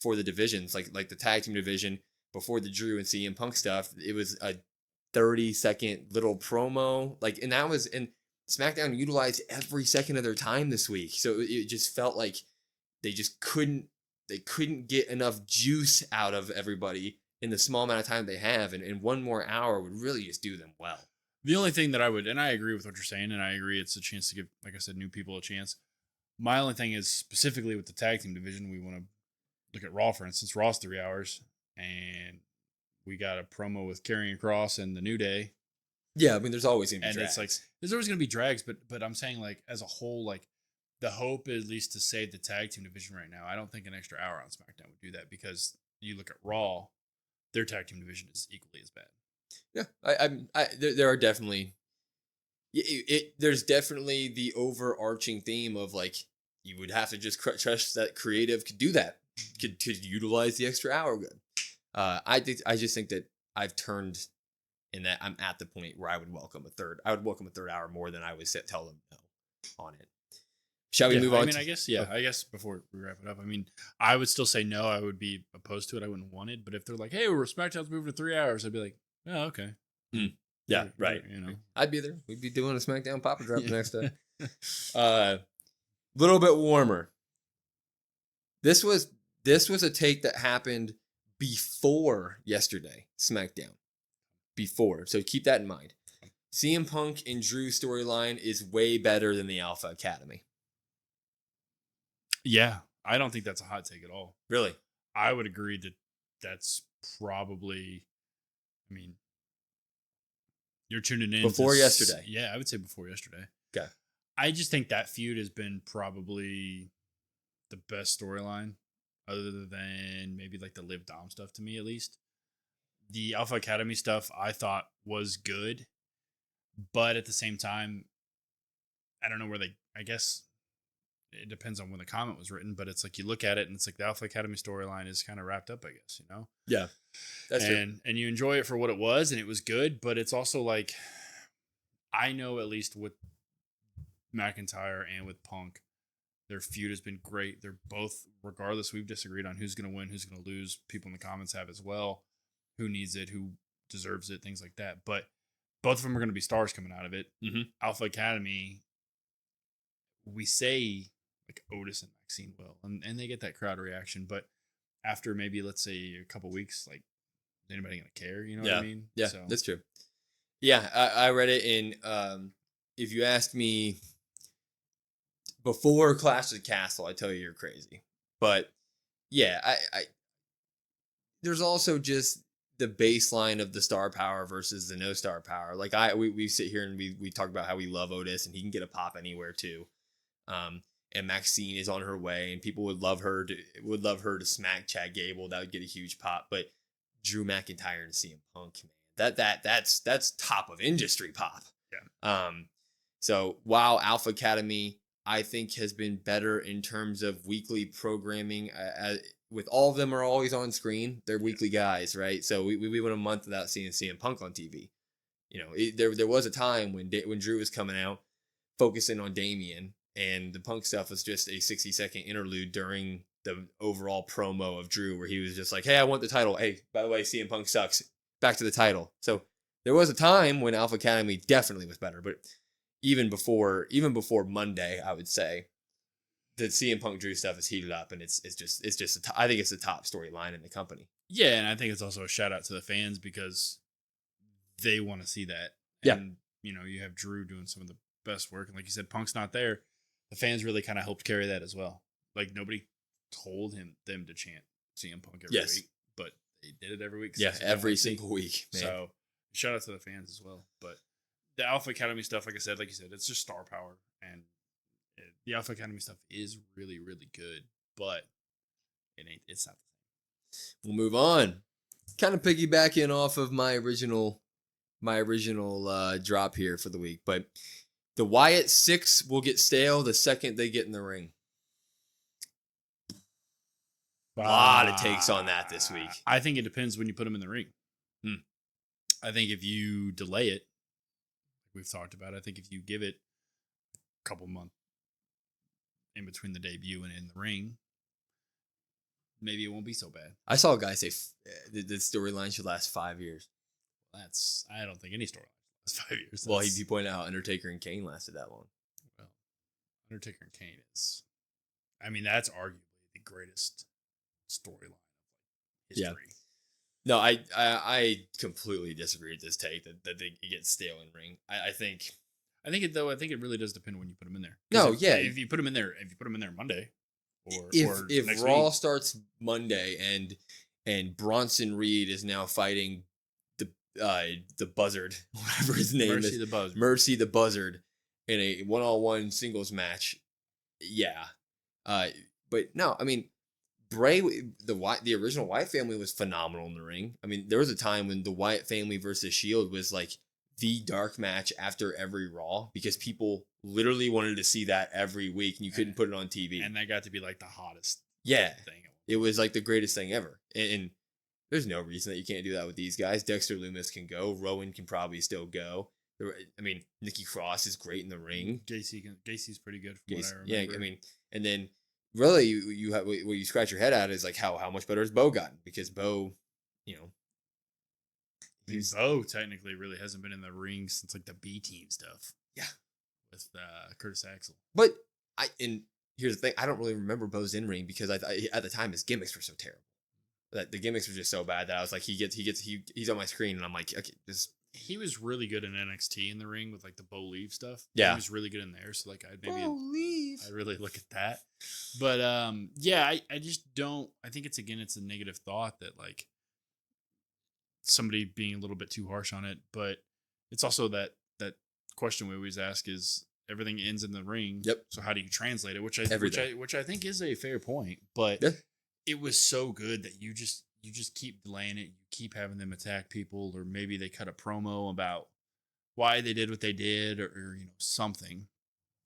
for the divisions, like the tag team division before the Drew and CM Punk stuff. It was a 30-second little promo, and SmackDown utilized every second of their time this week, so it just felt like they couldn't get enough juice out of everybody in the small amount of time they have, and 1 more hour would really just do them well. The only thing that and I agree with what you're saying, and I agree it's a chance to give, like I said, new people a chance. My only thing is specifically with the tag team division, we want to look at Raw, for instance. Raw's 3 hours, and we got a promo with Karrion Kross and the New Day. Yeah, I mean, there's always going to be drags. It's like, there's always going to be drags, but I'm saying, like, as a whole, like, the hope is at least to save the tag team division right now. I don't think an extra hour on SmackDown would do that, because you look at Raw, their tag team division is equally as bad. Yeah, there are definitely, there's definitely the overarching theme of like you would have to just trust that creative could do that, could utilize the extra hour good. I just think that I've turned in that I'm at the point where I would welcome a third hour more than I would tell them no on it. Shall we move on? I mean, I guess before we wrap it up, I mean, I would still say no. I would be opposed to it. I wouldn't want it. But if they're like, hey, we're SmackDown's moving to 3 hours, I'd be like, oh, okay. Yeah, right. You know, I'd be there. We'd be doing a SmackDown Papa Drop the next day. Little bit warmer. This was a take that happened before yesterday, SmackDown. Before. So keep that in mind. CM Punk and Drew storyline is way better than the Alpha Academy. Yeah, I don't think that's a hot take at all. Really? I would agree that that's probably, I mean, you're tuning in before yesterday. Yeah, I would say before yesterday. Okay. I just think that feud has been probably the best storyline, other than maybe like the Liv Dom stuff, to me at least. The Alpha Academy stuff I thought was good. But at the same time, I don't know where I guess it depends on when the comment was written, but it's like you look at it and it's like the Alpha Academy storyline is kind of wrapped up, I guess, you know? Yeah, that's true. And you enjoy it for what it was, and it was good, but it's also like, I know at least with McIntyre and with Punk, their feud has been great. They're both, regardless, we've disagreed on who's going to win, who's going to lose. People in the comments have as well. Who needs it, who deserves it, things like that. But both of them are going to be stars coming out of it. Mm-hmm. Alpha Academy, we say like Otis and Maxine will, and they get that crowd reaction. But after maybe, let's say, a couple weeks, like, is anybody going to care? You know what I mean? Yeah, So, that's true. Yeah, I read it in. If you asked me before Clash of the Castle, I tell you you're crazy. But yeah, I there's also just the baseline of the star power versus the no star power. Like we sit here and we talk about how we love Otis and he can get a pop anywhere too. And Maxine is on her way, and people would love her to smack Chad Gable. That would get a huge pop. But Drew McIntyre and CM Punk, man, that's top of industry pop. yeah. So while Alpha Academy, I think, has been better in terms of weekly programming. With all of them are always on screen. They're weekly guys, right? So we went a month without seeing CM Punk on TV. You know, there was a time when Drew was coming out, focusing on Damian, and the Punk stuff was just a 60-second interlude during the overall promo of Drew, where he was just like, "Hey, I want the title. Hey, by the way, CM Punk sucks. Back to the title." So there was a time when Alpha Academy definitely was better, but even before Monday, I would say the CM Punk Drew stuff is heated up, and it's just I think it's the top storyline in the company. Yeah, and I think it's also a shout out to the fans because they want to see that. Yeah. And, you know, you have Drew doing some of the best work. And like you said, Punk's not there. The fans really kind of helped carry that as well. Like, nobody told them to chant CM Punk every week, but they did it every week. Yeah, every single week, man. So shout out to the fans as well. But the Alpha Academy stuff, like you said, it's just star power. And the Alpha Academy stuff is really, really good, but it's not the same. We'll move on. Kind of piggybacking off of my original drop here for the week, but the Wyatt 6 will get stale the second they get in the ring. A lot of takes on that this week. I think it depends when you put them in the ring. I think if you delay it, like we've talked about, I think if you give it a couple months in between the debut and in the ring, maybe it won't be so bad. I saw a guy say the storyline should last 5 years. I don't think any storyline lasts 5 years. Well, he pointed out Undertaker and Kane lasted that long. Well, Undertaker and Kane is, I mean, that's arguably the greatest storyline of history. Yeah. No, I completely disagree with this take that they get stale in ring. I think it really does depend when you put them in there. No, if you put them in there Monday, or if next Raw week, starts Monday and Bronson Reed is now fighting the Buzzard, whatever his name is, Mercy the Buzzard, in a one-on-one singles match, yeah. But no, I mean, Bray, the original Wyatt family was phenomenal in the ring. I mean, there was a time when the Wyatt family versus Shield was like the dark match after every Raw because people literally wanted to see that every week and you couldn't put it on TV. And that got to be like the hottest thing. It was like the greatest thing ever. And there's no reason that you can't do that with these guys. Dexter Lumis can go. Rowan can probably still go. I mean, Nikki Cross is great in the ring. Gacy's pretty good from what I remember. Yeah, I mean, and then really you have what you scratch your head at is like how much better has Bo gotten? Because Bo, you know, Bo technically really hasn't been in the ring since like the B team stuff. Yeah, with Curtis Axel. But here's the thing: I don't really remember Bo's in ring because at the time his gimmicks were so terrible. That the gimmicks were just so bad that I was like, he's on my screen and I'm like, okay, he was really good in NXT in the ring with like the Bo Leave stuff. Yeah, he was really good in there. So like I really look at that. But yeah, I just don't. I think it's a negative thought that like somebody being a little bit too harsh on it. But it's also that question we always ask is everything ends in the ring. Yep. So how do you translate it? Which I think is a fair point. But it was so good that you just keep delaying it. You keep having them attack people, or maybe they cut a promo about why they did what they did, or something.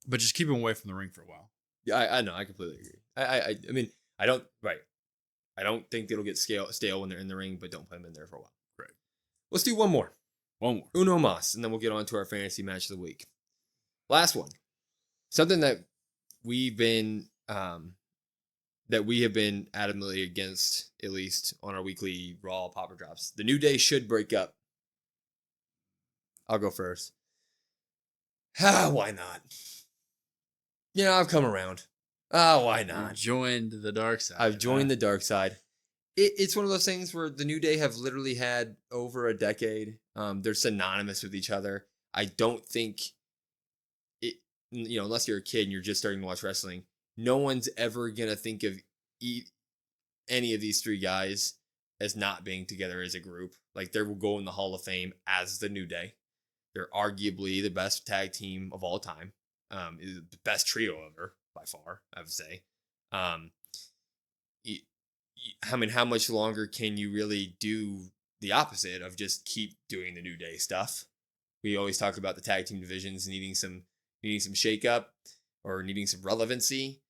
But just keep them away from the ring for a while. Yeah, I know. I completely agree. I mean, I don't. Right. I don't think it'll get stale when they're in the ring, but don't put them in there for a while. Right. Let's do one more. One more. Uno mas, and then we'll get on to our fantasy match of the week. Last one. Something that we've been that we have been adamantly against, at least on our weekly Raw Popper drops. The New Day should break up. I'll go first. Why not? I've come around. Why not? Joined the dark side. I've joined the dark side. It's one of those things where the New Day have literally had over a decade. They're synonymous with each other. I don't think it, unless you're a kid and you're just starting to watch wrestling, no one's ever going to think of any of these three guys as not being together as a group. Like, they will go in the Hall of Fame as the New Day. They're arguably the best tag team of all time. The best trio ever, by far, I would say. How much longer can you really do the opposite of just keep doing the New Day stuff? We always talk about the tag team divisions needing some shakeup or needing some relevancy.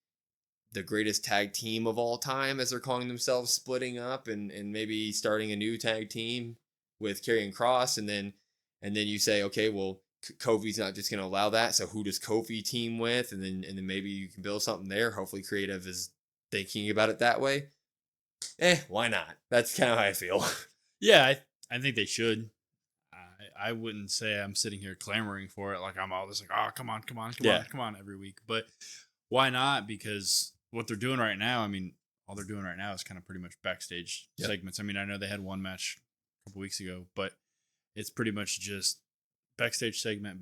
The greatest tag team of all time, as they're calling themselves, splitting up and maybe starting a new tag team with Karrion Kross, and then you say, okay, well, Kofi's not just going to allow that, so who does Kofi team with? And then maybe you can build something there. Hopefully, creative is thinking about it that way. Why not? That's kind of how I feel. Yeah, I think they should. I wouldn't say I'm sitting here clamoring for it like I'm all just like, oh, come on every week. But why not? Because what they're doing right now, I mean, all they're doing right now is kind of pretty much backstage segments. I mean, I know they had one match a couple weeks ago, but it's pretty much just backstage segment.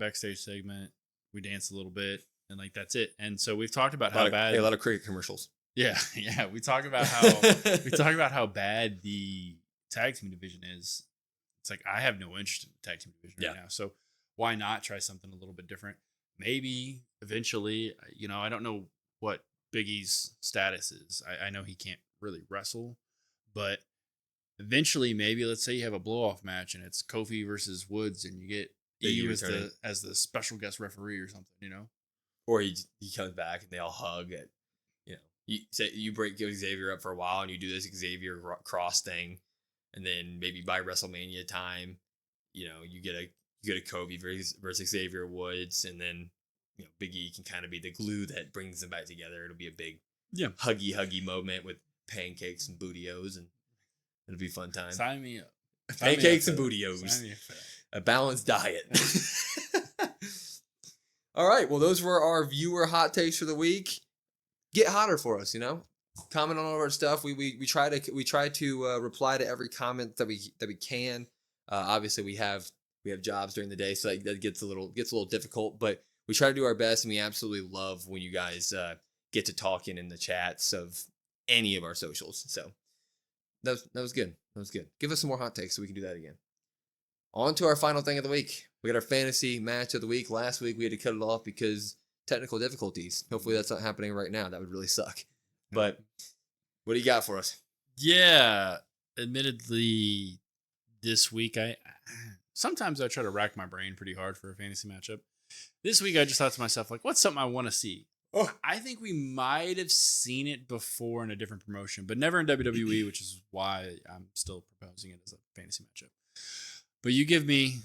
We dance a little bit, and like that's it. And so we've talked about how bad a lot of cricket commercials. Yeah. We talk about how bad the tag team division is. It's like I have no interest in the tag team division right now. So why not try something a little bit different? Maybe eventually, I don't know what Big E's status is. I know he can't really wrestle, but eventually, maybe let's say you have a blow-off match and it's Kofi versus Woods, and you get E as the special guest referee or something, Or he comes back and they all hug at, you say you give Xavier up for a while and you do this Xavier Cross thing, and then maybe by WrestleMania time, you get a Kobe versus Xavier Woods, and then Big E can kind of be the glue that brings them back together. It'll be a big huggy moment with pancakes and bootios, and it'll be a fun time. Sign me up. Pancakes and bootios. A balanced diet. All right. Well, those were our viewer hot takes for the week. Get hotter for us, comment on all of our stuff. We try to reply to every comment that we can. Obviously we have jobs during the day, so that gets a little difficult, but we try to do our best, and we absolutely love when you guys get to talking in the chats of any of our socials. So that was good. That was good. Give us some more hot takes so we can do that again. On to our final thing of the week. We got our fantasy match of the week. Last week we had to cut it off because technical difficulties. Hopefully that's not happening right now. That would really suck. But what do you got for us? Yeah, admittedly, this week sometimes I try to rack my brain pretty hard for a fantasy matchup. This week I just thought to myself, like, what's something I want to see? Oh, I think we might have seen it before in a different promotion, but never in WWE, which is why I'm still proposing it as a fantasy matchup. But you give me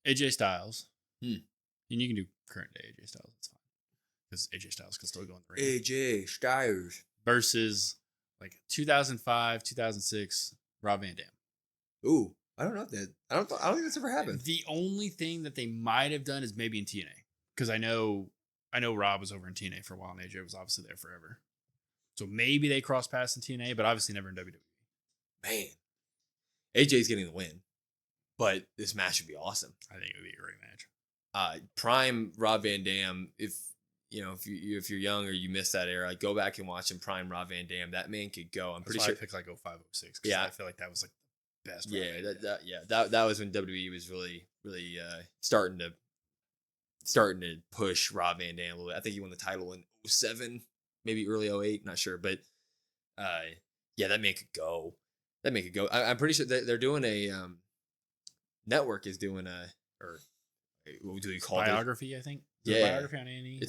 AJ Styles, and you can do current day AJ Styles. That's fine, because AJ Styles can still go in the ring. AJ Styles versus like 2005, 2006 Rob Van Dam. Ooh, I don't know that. I don't think that's ever happened. The only thing that they might have done is maybe in TNA, because I know Rob was over in TNA for a while, and AJ was obviously there forever. So maybe they crossed paths in TNA, but obviously never in WWE. Man, AJ's getting the win, but this match would be awesome. I think it would be a great match. Prime Rob Van Dam. If you're young or you missed that era, go back and watch him. Prime Rob Van Dam. That man could go. I'm pretty sure I picked like 05, 06. Yeah, I feel like that was like the best. That was when WWE was really starting to push Rob Van Dam a little bit. I think he won the title in 07, maybe early 08, not sure, but that man could go. I'm pretty sure they're doing a network is doing or what do we call it? Biography, I think. Yeah. Biography on A&E.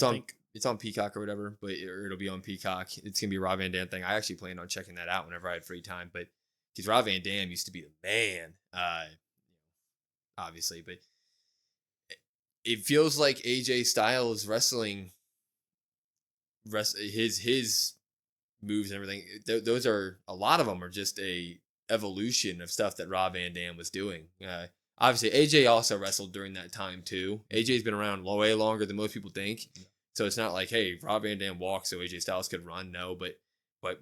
It's on Peacock or whatever, but it'll be on Peacock. It's gonna be a Rob Van Dam thing. I actually planned on checking that out whenever I had free time, but because Rob Van Dam used to be the man, obviously, but it feels like AJ Styles wrestling, his moves and everything. Those are a lot of them are just a evolution of stuff that Rob Van Dam was doing. Obviously, AJ also wrestled during that time too. AJ's been around way longer than most people think. So it's not like, hey, Rob Van Dam walked so AJ Styles could run. No, but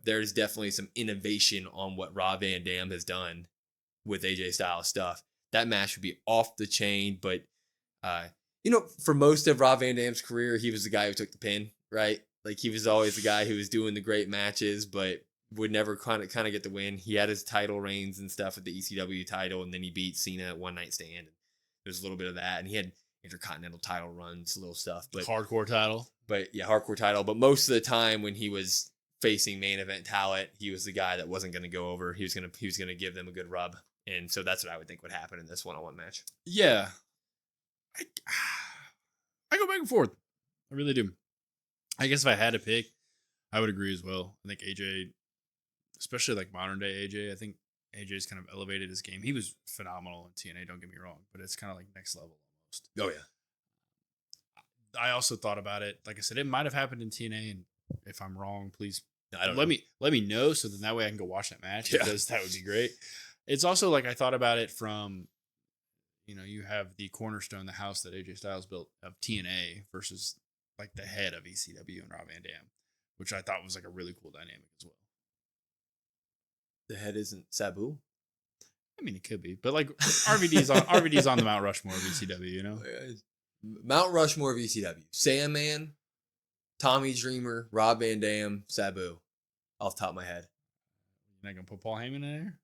there's definitely some innovation on what Rob Van Dam has done with AJ Styles stuff. That match would be off the chain, but for most of Rob Van Dam's career, he was the guy who took the pin, right? Like he was always the guy who was doing the great matches, but would never kind of get the win. He had his title reigns and stuff with the ECW title, and then he beat Cena at One Night Stand. There's a little bit of that, and he had Intercontinental title runs, little stuff, but hardcore title. But yeah, hardcore title. But most of the time when he was facing main event talent, he was the guy that wasn't going to go over. He was going to give them a good rub, and so that's what I would think would happen in this one-on-one match. Yeah, I go back and forth. I really do. I guess if I had to pick, I would agree as well. I think AJ, especially like modern day AJ, I think AJ's kind of elevated his game. He was phenomenal in TNA, don't get me wrong, but it's kind of like next level almost. Oh, yeah. I also thought about it. Like I said, it might have happened in TNA, and if I'm wrong, please let me know so then that way I can go watch that match because that would be great. It's also like I thought about it from, you have the cornerstone, the house that AJ Styles built of TNA versus like the head of ECW and Rob Van Dam, which I thought was like a really cool dynamic as well. The head isn't Sabu? I mean, it could be, but like RVD's on the Mount Rushmore of ECW, Mount Rushmore of ECW. Sandman, Tommy Dreamer, Rob Van Dam, Sabu. Off the top of my head. You're not gonna put Paul Heyman in there?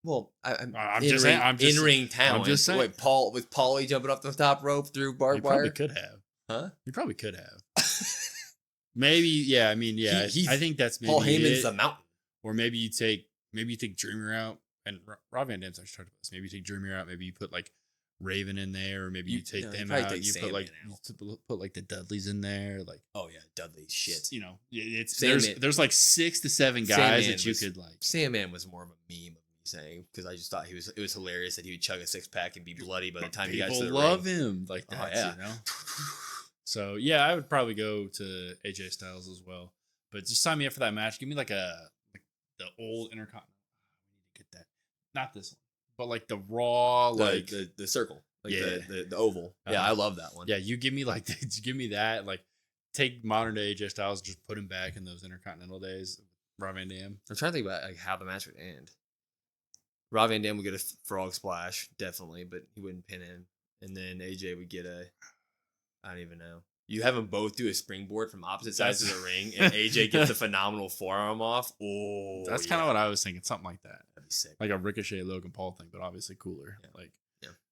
Well, I'm just saying. In-ring talent. I'm just saying. Wait, Paulie jumping off the top rope through barbed wire? You probably could have. Huh? You probably could have. Maybe, yeah. I mean, yeah. I think that's maybe Paul Heyman's the mountain. Or maybe you take Dreamer out, and Rob Van Dam's actually talked about this. Maybe you take Dreamer out. Maybe you put like Raven in there, or maybe you take them out. You put like the Dudleys in there, like Dudley shit. It's there's like 6 to 7 guys that you could like. Sandman was more of a meme of me saying because I just thought it was hilarious that he would chug a 6-pack and be bloody by the time he got to the ring. People love him like that, So yeah, I would probably go to AJ Styles as well. But just sign me up for that match. Give me like the old Intercontinental. We need to get that. Not this one, but like the Raw, like the circle, like the oval. Yeah, I love that one. Yeah, you give me give me that. Like take modern day AJ Styles, just put him back in those Intercontinental days. Rob Van Dam. I'm trying to think about like how the match would end. Rob Van Dam would get a frog splash, definitely, but he wouldn't pin in. And then AJ would get I don't even know. You have them both do a springboard from opposite sides of the ring, and AJ gets a phenomenal forearm off. Oh, that's kind of what I was thinking. Something like that. That'd be sick. Like a Ricochet Logan Paul thing, but obviously cooler. Yeah. Like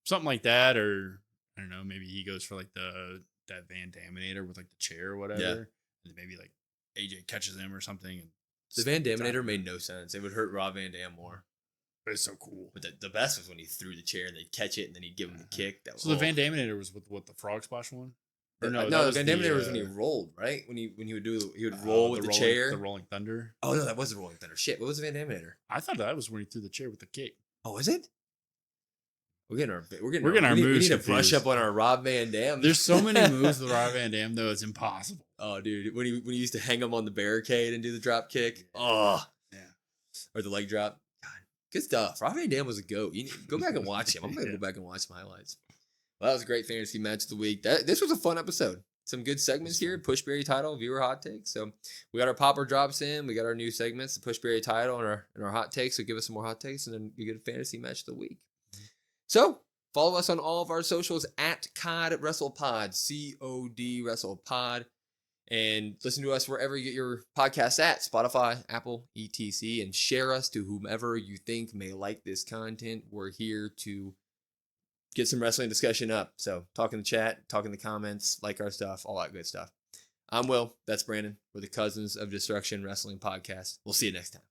something like that, or I don't know. Maybe he goes for like that Van Daminator with like the chair or whatever, and then maybe like AJ catches him or something. And the Van Daminator made no sense. It would hurt Rob Van Dam more. But it's so cool. But the best was when he threw the chair and they'd catch it and then he'd give him the kick. So the Van Daminator was with what, the frog splash one? Or no, the Van Daminator was when he rolled, right? When he would roll with the chair. The Rolling Thunder. Oh no, that was the Rolling Thunder. Shit, what was the Van Daminator? I thought that was when he threw the chair with the kick. Oh, was it? We're getting our moves. We need to brush up on our Rob Van Dam. There's so many moves with Rob Van Dam though, it's impossible. Oh, dude, when he used to hang him on the barricade and do the drop kick. Oh, yeah, or the leg drop. God, good stuff. Rob Van Dam was a goat. You need to go back and watch him. I'm gonna go back and watch some highlights. Well, that was a great fantasy match of the week. This was a fun episode. Some good segments here. Pushberry title, viewer hot takes. So we got our popper drops in. We got our new segments, the Pushberry title, and our hot takes. So give us some more hot takes, and then you get a fantasy match of the week. So follow us on all of our socials at COD WrestlePod, COD WrestlePod, and listen to us wherever you get your podcasts at, Spotify, Apple, etc. And share us to whomever you think may like this content. We're here to get some wrestling discussion up. So talk in the chat, talk in the comments, like our stuff, all that good stuff. I'm Will. That's Brandon. We're the Cousins of Destruction Wrestling Podcast. We'll see you next time.